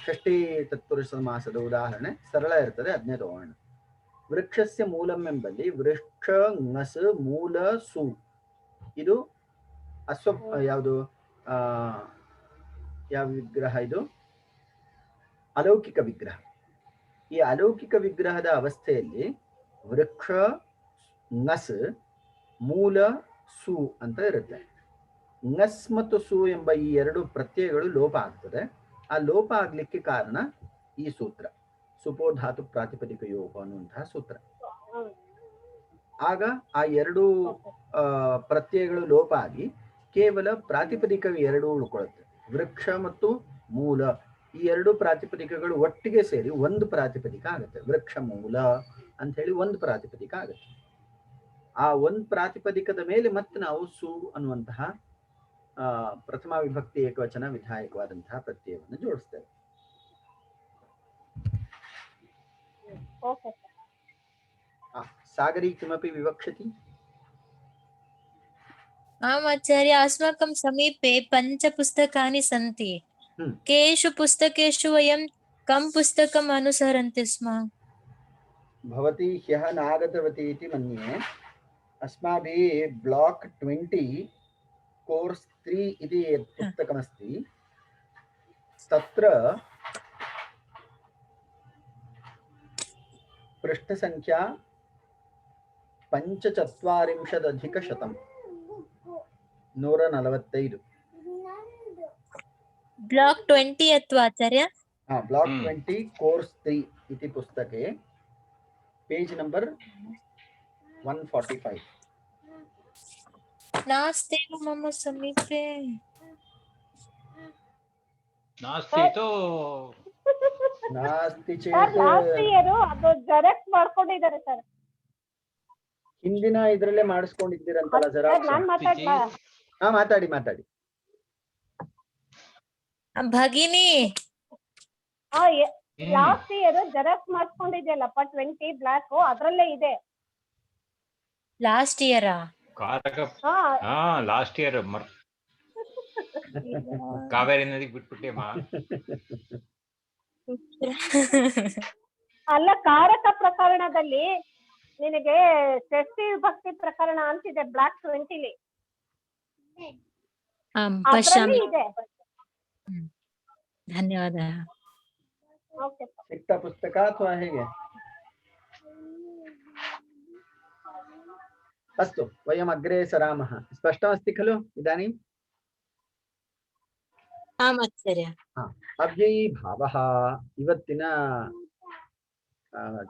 ಷಷ್ಠಿ ತತ್ಪುರುಷ ಸಮಾಸದ ಉದಾಹರಣೆ ಸರಳ ಇರ್ತದೆ, ಅದನ್ನೇ ತಗೋಣ. ವೃಕ್ಷಸ್ಯ ಮೂಲಂ ಎಂಬಲ್ಲಿ ವೃಕ್ಷ ನಸ್ ಮೂಲ ಸು, ಇದು ಯಾವುದು ಯಾವ ವಿಗ್ರಹ? ಇದು ಅಲೌಕಿಕ ವಿಗ್ರಹ. ಈ ಅಲೌಕಿಕ ವಿಗ್ರಹದ ಅವಸ್ಥೆಯಲ್ಲಿ ವೃಕ್ಷ ನಸ್ ಮೂಲ ಸು ಅಂತ ಇರುತ್ತೆ. ನಸ್ ಮತ್ತು ಸು ಎಂಬ ಈ ಎರಡು ಪ್ರತ್ಯಯಗಳು ಲೋಪ ಆಗ್ತದೆ. ಆ ಲೋಪ ಆಗ್ಲಿಕ್ಕೆ ಕಾರಣ ಈ ಸೂತ್ರ ಸುಪೋಧಾತು ಪ್ರಾತಿಪದಿಕಯೋ ಅನ್ನುವಂತಹ ಸೂತ್ರ. ಆಗ ಆ ಎರಡು ಪ್ರತ್ಯಯಗಳು ಲೋಪ ಆಗಿ ಕೇವಲ ಪ್ರಾತಿಪದಿಕವು ಎರಡು ಉಳ್ಕೊಳ್ಳುತ್ತೆ. ವೃಕ್ಷ ಮತ್ತು ಮೂಲ ಈ ಎರಡು ಪ್ರಾತಿಪದಿಕಗಳು ಒಟ್ಟಿಗೆ ಸೇರಿ ಒಂದು ಪ್ರಾತಿಪದಿಕ ಆಗುತ್ತೆ. ವೃಕ್ಷ ಮೂಲ ಅಂತ ಹೇಳಿ ಒಂದು ಪ್ರಾತಿಪದಿಕ ಆಗುತ್ತೆ. ಆ ಒಂದು ಪ್ರಾತಿಪದಿಕದ ಮೇಲೆ ಮತ್ತೆ ನಾವು ಸು ಅನ್ನುವಂತಹ ಪ್ರಥಮ ವಿಭಕ್ತಿ ಏಕವಚನ ವಿಧಾಯಕವಾದಂತಹ ಪ್ರತ್ಯಯವನ್ನು ಜೋಡಿಸ್ತೇವೆ. सागरी किमपि विवक्षति? आम् आचार्य, अस्माकं समीपे 5 पुस्तकानि सन्ति। केषु पुस्तकेषु वयं कं पुस्तकम् अनुसरन्ति स्म? भवती ह्यः नागतवती इति मन्ये। अस्माभिः ब्लॉक 20 कोर्स 3 इति यत् पुस्तकमस्ति तत्र पृष्ठसङ्ख्या 45,145 145 ब्लॉक 20 अथवा आचार्य? ब्लॉक 20 कोर्स 3 इति पुस्तके पेज नंबर 145 नास्ति मम समीपे। नास्ति तो नास्ति ಸರ್ चेत् ಲಾಸ್ಟ್ ಇಯರ್ ಅದು ಜೆರಾಕ್ಸ್ ಮಾಡ್ಕೊಂಡಿದ್ದಾರೆ ಸರ್. ಹಿಂದಿನ ಇದರಲ್ಲೇ ಮಾಡಿಸ್ಕೊಂಡಿದ್ದೀರಂತಲ್ಲ ಜೆರಾಕ್ಸ್. ನಾನು ಮಾತಾಡ್ಲಾ? ಮಾತಾಡಿ ಭಗಿನಿ ಲಾಸ್ಟ್ ಇಯರ್ ಜೆರಾಕ್ಸ್ ಮಾಡ್ಕೊಂಡಿದ್ಯಲ್ಲ 20 ಬ್ಲಾಕ್ ಅದರಲ್ಲೇ ಇದೆ. Last year last year Kaveri ನದಿಗೆ ಬಿಟ್ಬಿಟ್ಟೆ ಅಲ್ಲ, ಕಾರಕ ಪ್ರಕರಣದಲ್ಲಿ ನಿನಗೆ ಷಷ್ಠಿ ವಿಭಕ್ತಿ ಪ್ರಕರಣ ಅಂತಿದೆ ಬ್ಲಾಕ್ 20 ಪಶ್ಯಾಮಿ. ಇದೆ. ಧನ್ಯವಾದ. ಓಕೆ ಸಿಕ್ತ ಪುಸ್ತಕ ಅಥವಾ ಹೇಗೆ? अस्तु वयम् अग्रे सरामः। स्पष्टमस्ति खलु इदानीं? आम् आचार्य। अव्ययी भावः ಇವತ್ತಿನ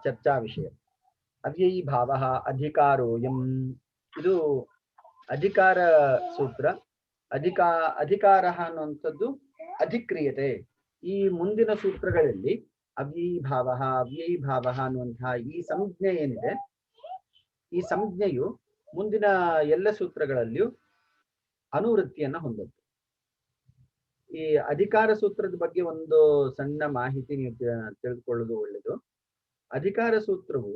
ಚರ್ಚಾ ವಿಷಯ. ಅವ್ಯಯೀ ಭಾವಃ ಅಧಿಕಾರೋಯಂ. ಇದು ಅಧಿಕಾರ ಸೂತ್ರ. ಅಧಿಕಾರಃ ಅನ್ನುವಂಥದ್ದು ಅಧಿಕ್ರಿಯತೆ. ಈ ಮುಂದಿನ ಸೂತ್ರಗಳಲ್ಲಿ ಅವ್ಯಯೀ ಭಾವಃ ಅನ್ನುವಂತಹ ಈ ಸಂಜ್ಞೆ ಏನಿದೆ, ಈ ಸಂಜ್ಞೆಯು ಮುಂದಿನ ಎಲ್ಲ ಸೂತ್ರಗಳಲ್ಲಿಯೂ ಅನುವೃತ್ತಿಯನ್ನ ಹೊಂದುತ್ತೆ. ಈ ಅಧಿಕಾರ ಸೂತ್ರದ ಬಗ್ಗೆ ಒಂದು ಸಣ್ಣ ಮಾಹಿತಿ ನೀವು ತಿಳಿದುಕೊಳ್ಳೋದು ಒಳ್ಳೆಯದು. ಅಧಿಕಾರ ಸೂತ್ರವು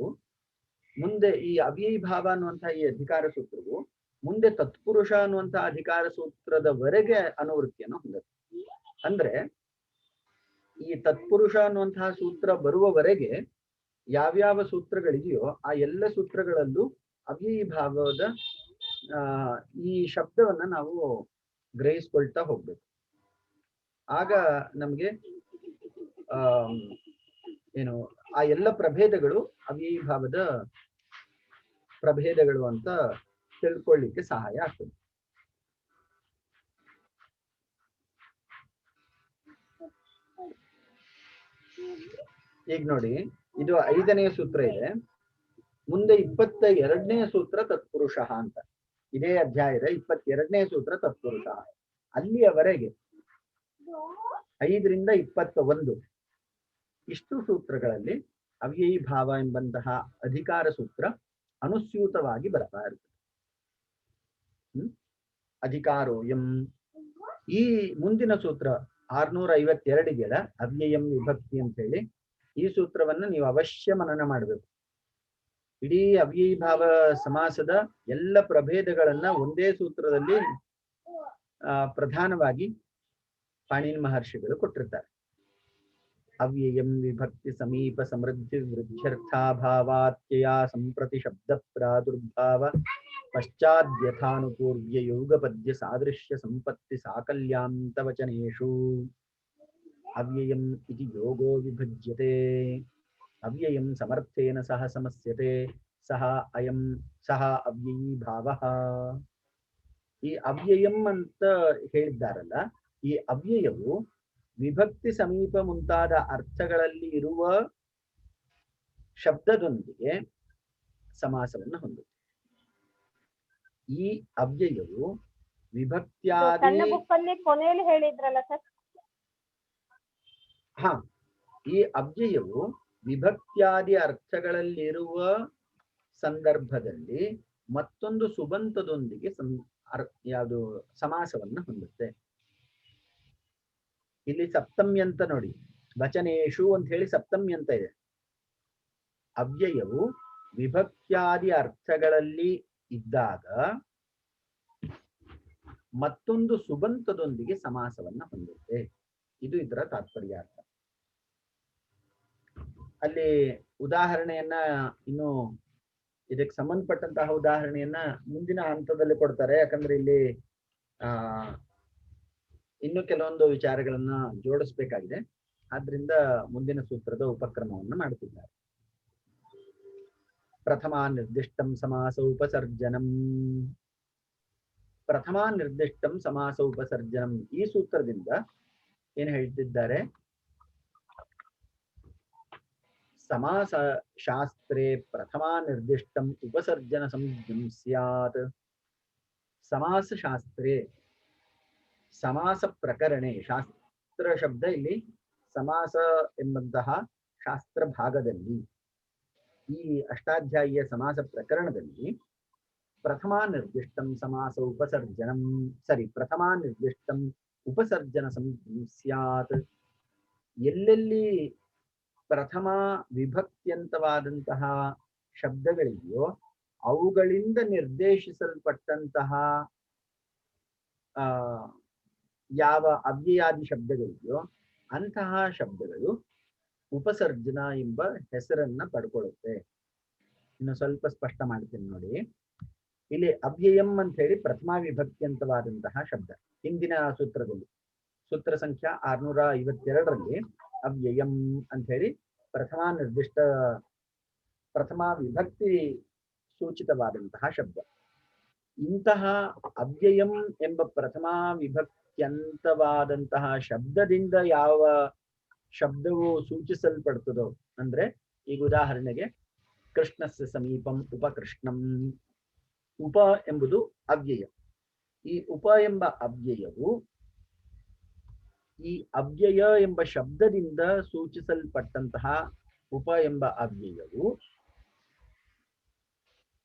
ಮುಂದೆ ಈ ಅವ್ಯಯೀ ಭಾವ ಅನ್ನುವಂತಹ ಈ ಅಧಿಕಾರ ಸೂತ್ರವು ಮುಂದೆ ತತ್ಪುರುಷ ಅನ್ನುವಂತಹ ಅಧಿಕಾರ ಸೂತ್ರದವರೆಗೆ ಅನುವೃತ್ತಿಯನ್ನು ಹೊಂದುತ್ತೆ. ಅಂದ್ರೆ ಈ ತತ್ಪುರುಷ ಅನ್ನುವಂತಹ ಸೂತ್ರ ಬರುವವರೆಗೆ ಯಾವ್ಯಾವ ಸೂತ್ರಗಳಿದೆಯೋ ಆ ಎಲ್ಲ ಸೂತ್ರಗಳಲ್ಲೂ ಅವ್ಯಯೀ ಭಾವದ ಈ ಶಬ್ದವನ್ನ ನಾವು ಗ್ರಹಿಸ್ಕೊಳ್ತಾ ಹೋಗ್ಬೇಕು. ಆಗ ನಮ್ಗೆ ಏನು ಆ ಎಲ್ಲ ಪ್ರಭೇದಗಳು ಅವ್ಯಯೀ ಭಾವದ ಪ್ರಭೇದಗಳು ಅಂತ ತಿಳ್ಕೊಳ್ಳಿಕ್ಕೆ ಸಹಾಯ ಆಗ್ತದೆ. ಈಗ ನೋಡಿ, ಇದು 5ನೇ ಸೂತ್ರ ಇದೆ. ಮುಂದೆ 22ನೇ ಸೂತ್ರ ತತ್ಪುರುಷ ಅಂತ. ಇದೇ ಅಧ್ಯಾಯದ 22ನೇ ಸೂತ್ರ ತತ್ಪುರುಷ. ಅಲ್ಲಿಯವರೆಗೆ 5 ರಿಂದ 21 ಇಷ್ಟು ಸೂತ್ರಗಳಲ್ಲಿ ಅವ್ಯಯೀ ಭಾವ ಎಂಬಂತಹ ಅಧಿಕಾರ ಸೂತ್ರ ಅನುಸ್ಯೂತವಾಗಿ ಬರ್ತಾ ಇರ್ತದೆ. ಅಧಿಕಾರೋಯಂ. ಈ ಮುಂದಿನ ಸೂತ್ರ 652 ಅವ್ಯಯಂ ವಿಭಕ್ತಿ ಅಂತ ಹೇಳಿ ಈ ಸೂತ್ರವನ್ನ ನೀವು ಅವಶ್ಯ ಮನನ ಮಾಡಬೇಕು. ಇಡೀ ಅವ್ಯಯೀ ಭಾವ ಸಮಾಸದ ಎಲ್ಲ ಪ್ರಭೇದಗಳನ್ನ ಒಂದೇ ಸೂತ್ರದಲ್ಲಿ ಪ್ರಧಾನವಾಗಿ ಪಾಣಿನಿ ಮಹರ್ಷಿಗಳು ಕೊಟ್ಟಿರ್ತಾರೆ. ಅವ್ಯಯಂ ವಿಭಕ್ತಿ ಸಮೀಪ ಸಮೃದ್ಧಿ ವೃದ್ಧ್ಯರ್ಥಾಭಾವಾತ್ಯಯ ಸಂಪ್ರತಿ ಶಬ್ದ ಪ್ರಾದುರ್ಭಾವ ಪಶ್ಚಾದ್ಯಥಾನುಪೂರ್ವ್ಯ ಯೋಗಪದ್ಯ ಸಾದೃಶ್ಯ ಸಂಪತ್ತಿ ಸಾಕಲ್ಯಾಂತವಚನೇಷು ಅವ್ಯಯಂ ಇತಿ ಯೋಗೋ ವಿಭಜ್ಯತೆ. ಅವ್ಯಯಂ ಸಮರ್ಥೇನ ಸಹ ಸಮಸ್ಯತೆ. ಸಹ ಅವ್ಯಯೀ ಭಾವಃ. ಈ ಅವ್ಯಯಂ ಅಂತ ಹೇಳಿದ್ದಾರಲ್ಲ, ಈ ಅವ್ಯಯವು ವಿಭಕ್ತಿ ಸಮೀಪ ಮುಂತಾದ ಅರ್ಥಗಳಲ್ಲಿ ಇರುವ ಶಬ್ದದೊಂದಿಗೆ ಸಮಾಸವನ್ನು ಹೊಂದುತ್ತೆ. ಈ ಅವ್ಯಯವು ವಿಭಕ್ತ್ಯಾದಿ ಸಣ್ಣ ಬುಕ್ ಅಲ್ಲಿ ಕೊನೆಯಲ್ಲಿ ಹೇಳಿದ್ರಲ್ಲ ಸರ್. ಹಾ, ಈ ಅವ್ಯಯವು ವಿಭಕ್ತ್ಯಾದಿ ಅರ್ಥಗಳಲ್ಲಿರುವ ಸಂದರ್ಭದಲ್ಲಿ ಮತ್ತೊಂದು ಸುಬಂತದೊಂದಿಗೆ ಯಾವುದು ಸಮಾಸವನ್ನ ಹೊಂದುತ್ತೆ. ಇಲ್ಲಿ ಸಪ್ತಮ್ಯಂತ ನೋಡಿ, ವಚನೇಶು ಅಂತ ಹೇಳಿ ಸಪ್ತಮ್ಯಂತ ಇದೆ. ಅವ್ಯಯವು ವಿಭಕ್ತ್ಯಾದಿ ಅರ್ಥಗಳಲ್ಲಿ ಇದ್ದಾಗ ಮತ್ತೊಂದು ಸುಬಂತದೊಂದಿಗೆ ಸಮಾಸವನ್ನ ಹೊಂದುತ್ತೆ. ಇದು ಇದರ ತಾತ್ಪರ್ಯಾರ್ಥ. ಅಲ್ಲಿ ಉದಾಹರಣೆಯನ್ನ ಇನ್ನು ಇದಕ್ಕೆ ಸಂಬಂಧಪಟ್ಟಂತಹ ಉದಾಹರಣೆಯನ್ನ ಮುಂದಿನ ಹಂತದಲ್ಲಿ ಕೊಡ್ತಾರೆ. ಯಾಕಂದ್ರೆ ಇಲ್ಲಿ ಇನ್ನು ಕೆಲವೊಂದು ವಿಚಾರಗಳನ್ನ ಜೋಡಿಸ್ಬೇಕಾಗಿದೆ. ಆದ್ರಿಂದ ಮುಂದಿನ ಸೂತ್ರದ ಉಪಕ್ರಮವನ್ನು ಮಾಡುತ್ತಿದ್ದಾರೆ. ಪ್ರಥಮ ನಿರ್ದಿಷ್ಟಂ ಸಮಾಸ ಉಪಸರ್ಜನಂ. ಪ್ರಥಮ ನಿರ್ದಿಷ್ಟಂ ಸಮಾಸ ಉಪಸರ್ಜನಂ ಈ ಸೂತ್ರದಿಂದ ಏನ್ ಹೇಳ್ತಿದ್ದಾರೆ? ಸಮಾಸ ಶಾಸ್ತ್ರೇ ಪ್ರಥಮ ನಿರ್ದಿಷ್ಟಂ ಉಪಸರ್ಜನ ಸಂಜ್ಞಂ ಸ್ಯಾತ್. ಸಮಾಸ ಶಾಸ್ತ್ರೇ, ಸಮಾಸ ಪ್ರಕರಣೆ, ಶಾಸ್ತ್ರ ಶಬ್ದ ಇಲ್ಲಿ ಸಮಾಸ ಎಂಬಂತಹ ಶಾಸ್ತ್ರ ಭಾಗದಲ್ಲಿ, ಈ ಅಷ್ಟಾಧ್ಯಾಯಿಯ ಸಮಾಸ ಪ್ರಕರಣದಲ್ಲಿ ಪ್ರಥಮ ನಿರ್ದಿಷ್ಟಂ ಸಮಾಸ ಉಪಸರ್ಜನಂ ಪ್ರಥಮ ನಿರ್ದಿಷ್ಟಂ ಉಪಸರ್ಜನ ಸಂಜ್ಞಂ ಸ್ಯಾತ್. ಎಲ್ಲೆಲ್ಲಿ ಪ್ರಥಮ ವಿಭಕ್ತ್ಯಂತವಾದಂತಹ ಶಬ್ದಗಳಿದೆಯೋ ಅವುಗಳಿಂದ ನಿರ್ದೇಶಿಸಲ್ಪಟ್ಟಂತಹ ಯಾವ ಅವ್ಯಯಾದಿ ಶಬ್ದಗಳಿದೆಯೋ ಅಂತಹ ಶಬ್ದಗಳು ಉಪಸರ್ಜನ ಎಂಬ ಹೆಸರನ್ನ ಪಡ್ಕೊಳ್ಳುತ್ತೆ. ಇನ್ನು ಸ್ವಲ್ಪ ಸ್ಪಷ್ಟ ಮಾಡ್ತೀನಿ ನೋಡಿ. ಇಲ್ಲಿ ಅವ್ಯಯಂ ಅಂತ ಹೇಳಿ ಪ್ರಥಮ ವಿಭಕ್ತ್ಯಂತವಾದಂತಹ ಶಬ್ದ. ಹಿಂದಿನ ಸೂತ್ರದಲ್ಲಿ, ಸೂತ್ರ ಸಂಖ್ಯಾ 652ರಲ್ಲಿ ಅವ್ಯಯಂ ಅಂತ ಹೇಳಿ ಪ್ರಥಮ ವಿಭಕ್ತಿ ಸೂಚಿತವಾದಂತಹ ಶಬ್ದ. ಇಂತಹ ಅವ್ಯಯಂ ಎಂಬ ಪ್ರಥಮ ವಿಭಕ್ತ್ಯಂತವಾದಂತಹ ಶಬ್ದದಿಂದ ಯಾವ ಶಬ್ದವು ಸೂಚಿಸಲ್ಪಡ್ತದೋ ಅಂದ್ರೆ, ಈಗ ಉದಾಹರಣೆಗೆ ಕೃಷ್ಣಸ್ಯ ಸಮೀಪಂ ಉಪಕೃಷ್ಣಂ. ಉಪ ಎಂಬುದು ಅವ್ಯಯ. ಈ ಉಪ ಎಂಬ ಅವ್ಯಯವು ಈ ಅವ್ಯಯ ಎಂಬ ಶಬ್ದದಿಂದ ಸೂಚಿಸಲ್ಪಟ್ಟಂತಹ ಉಪ ಎಂಬ ಅವ್ಯಯವು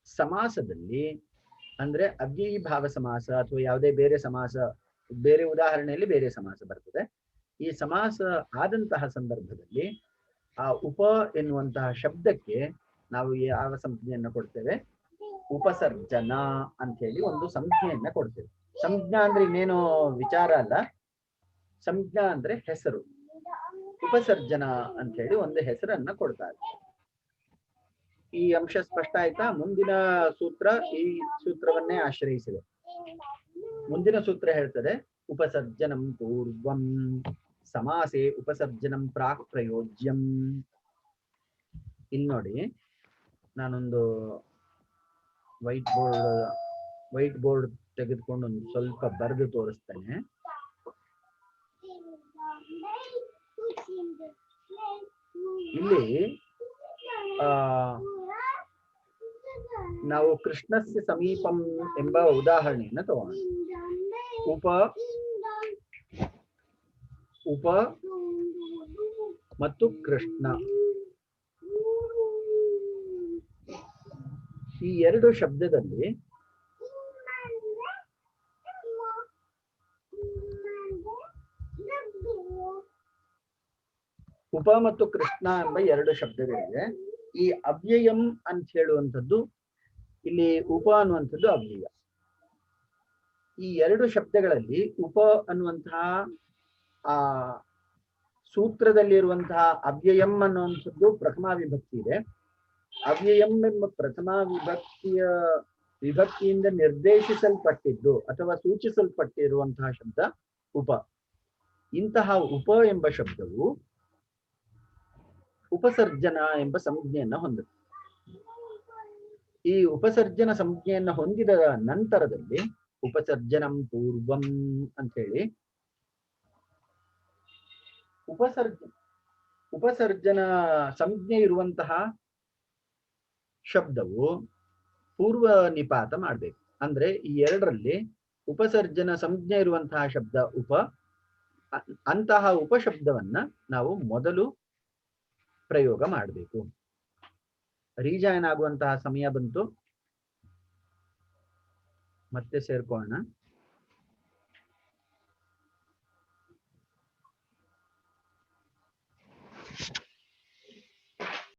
ಸಮಾಸದಲ್ಲಿ, ಅಂದ್ರೆ ಅವ್ಯಯಿ ಭಾವ ಸಮಾಸ ಅಥವಾ ಯಾವುದೇ ಬೇರೆ ಸಮಾಸ, ಬೇರೆ ಉದಾಹರಣೆಯಲ್ಲಿ ಬೇರೆ ಸಮಾಸ ಬರ್ತದೆ. ಈ ಸಮಾಸ ಆದಂತಹ ಸಂದರ್ಭದಲ್ಲಿ ಆ ಉಪ ಎನ್ನುವಂತಹ ಶಬ್ದಕ್ಕೆ ನಾವು ಯಾವ ಸಂಜ್ಞೆಯನ್ನ ಕೊಡ್ತೇವೆ? ಉಪಸರ್ಜನ ಅಂತ ಹೇಳಿ ಒಂದು ಸಂಜ್ಞೆಯನ್ನ ಕೊಡ್ತೇವೆ. ಸಂಜ್ಞಾ ಅಂದ್ರೆ ಇನ್ನೇನು ವಿಚಾರ ಅಲ್ಲ, ಸಂಜ್ಞಾ ಅಂದ್ರೆ ಹೆಸರು. ಉಪಸರ್ಜನ ಅಂತ ಹೇಳಿ ಒಂದು ಹೆಸರನ್ನ ಕೊಡ್ತಾರೆ. ಈ ಅಂಶ ಸ್ಪಷ್ಟ ಆಯ್ತಾ? ಮುಂದಿನ ಸೂತ್ರ ಈ ಸೂತ್ರವನ್ನೇ ಆಶ್ರಯಿಸಿದೆ. ಮುಂದಿನ ಸೂತ್ರ ಹೇಳ್ತದೆ, ಉಪಸರ್ಜನಂ ಪೂರ್ವಂ ಸಮಾಸೆ ಉಪಸರ್ಜನಂ ಪ್ರಾಕ್ ಪ್ರಯೋಜ್ಯಂ. ಇಲ್ಲಿ ನೋಡಿ, ನಾನೊಂದು ವೈಟ್ ಬೋರ್ಡ್ ತೆಗೆದುಕೊಂಡು ಒಂದು ಸ್ವಲ್ಪ ಬರೆದು ತೋರಿಸ್ತೇನೆ. ಇಲ್ಲಿ ನಾವು ಕೃಷ್ಣಸ್ಯ ಸಮೀಪಂ ಎಂಬ ಉದಾಹರಣೆಯನ್ನು ತಗೋಣ. ಉಪ ಮತ್ತು ಕೃಷ್ಣ ಈ ಎರಡು ಶಬ್ದದಲ್ಲಿ ಉಪ ಮತ್ತು ಕೃಷ್ಣ ಎಂಬ ಎರಡು ಶಬ್ದಗಳಿವೆ. ಈ ಅವ್ಯಯಂ ಅಂತ ಹೇಳುವಂಥದ್ದು, ಇಲ್ಲಿ ಉಪ ಅನ್ನುವಂಥದ್ದು ಅವ್ಯಯ. ಈ ಎರಡು ಶಬ್ದಗಳಲ್ಲಿ ಉಪ ಅನ್ನುವಂತಹ ಆ ಸೂತ್ರದಲ್ಲಿರುವಂತಹ ಅವ್ಯಯಂ ಅನ್ನುವಂಥದ್ದು ಪ್ರಥಮ ವಿಭಕ್ತಿ ಇದೆ. ಅವ್ಯಯಂ ಎಂಬ ಪ್ರಥಮ ವಿಭಕ್ತಿಯಿಂದ ನಿರ್ದೇಶಿಸಲ್ಪಟ್ಟಿದ್ದು ಅಥವಾ ಸೂಚಿಸಲ್ಪಟ್ಟಿರುವಂತಹ ಶಬ್ದ ಉಪ. ಇಂತಹ ಉಪ ಎಂಬ ಶಬ್ದವು ಉಪಸರ್ಜನ ಎಂಬ ಸಂಜ್ಞೆಯನ್ನ ಹೊಂದುತ್ತೆ. ಈ ಉಪಸರ್ಜನ ಸಂಜ್ಞೆಯನ್ನ ಹೊಂದಿದ ನಂತರದಲ್ಲಿ ಉಪಸರ್ಜನಂ ಪೂರ್ವಂ ಅಂತ ಹೇಳಿ ಉಪಸರ್ಜನ ಸಂಜ್ಞೆ ಇರುವಂತಹ ಶಬ್ದವು ಪೂರ್ವ ನಿಪಾತ ಮಾಡಬೇಕು. ಅಂದ್ರೆ ಈ ಎರಡರಲ್ಲಿ ಉಪಸರ್ಜನ ಸಂಜ್ಞೆ ಇರುವಂತಹ ಶಬ್ದ ಅಂತಹ ಉಪಶಬ್ದವನ್ನ ನಾವು ಮೊದಲು ಪ್ರಯೋಗ ಮಾಡಬೇಕು. ರೀಜಾಯನ್ ಆಗುವಂತಹ ಸಮಯ ಬಂತು. ಮತ್ತೆ ಸೇರ್ಕೊಳ್ಳೋಣ.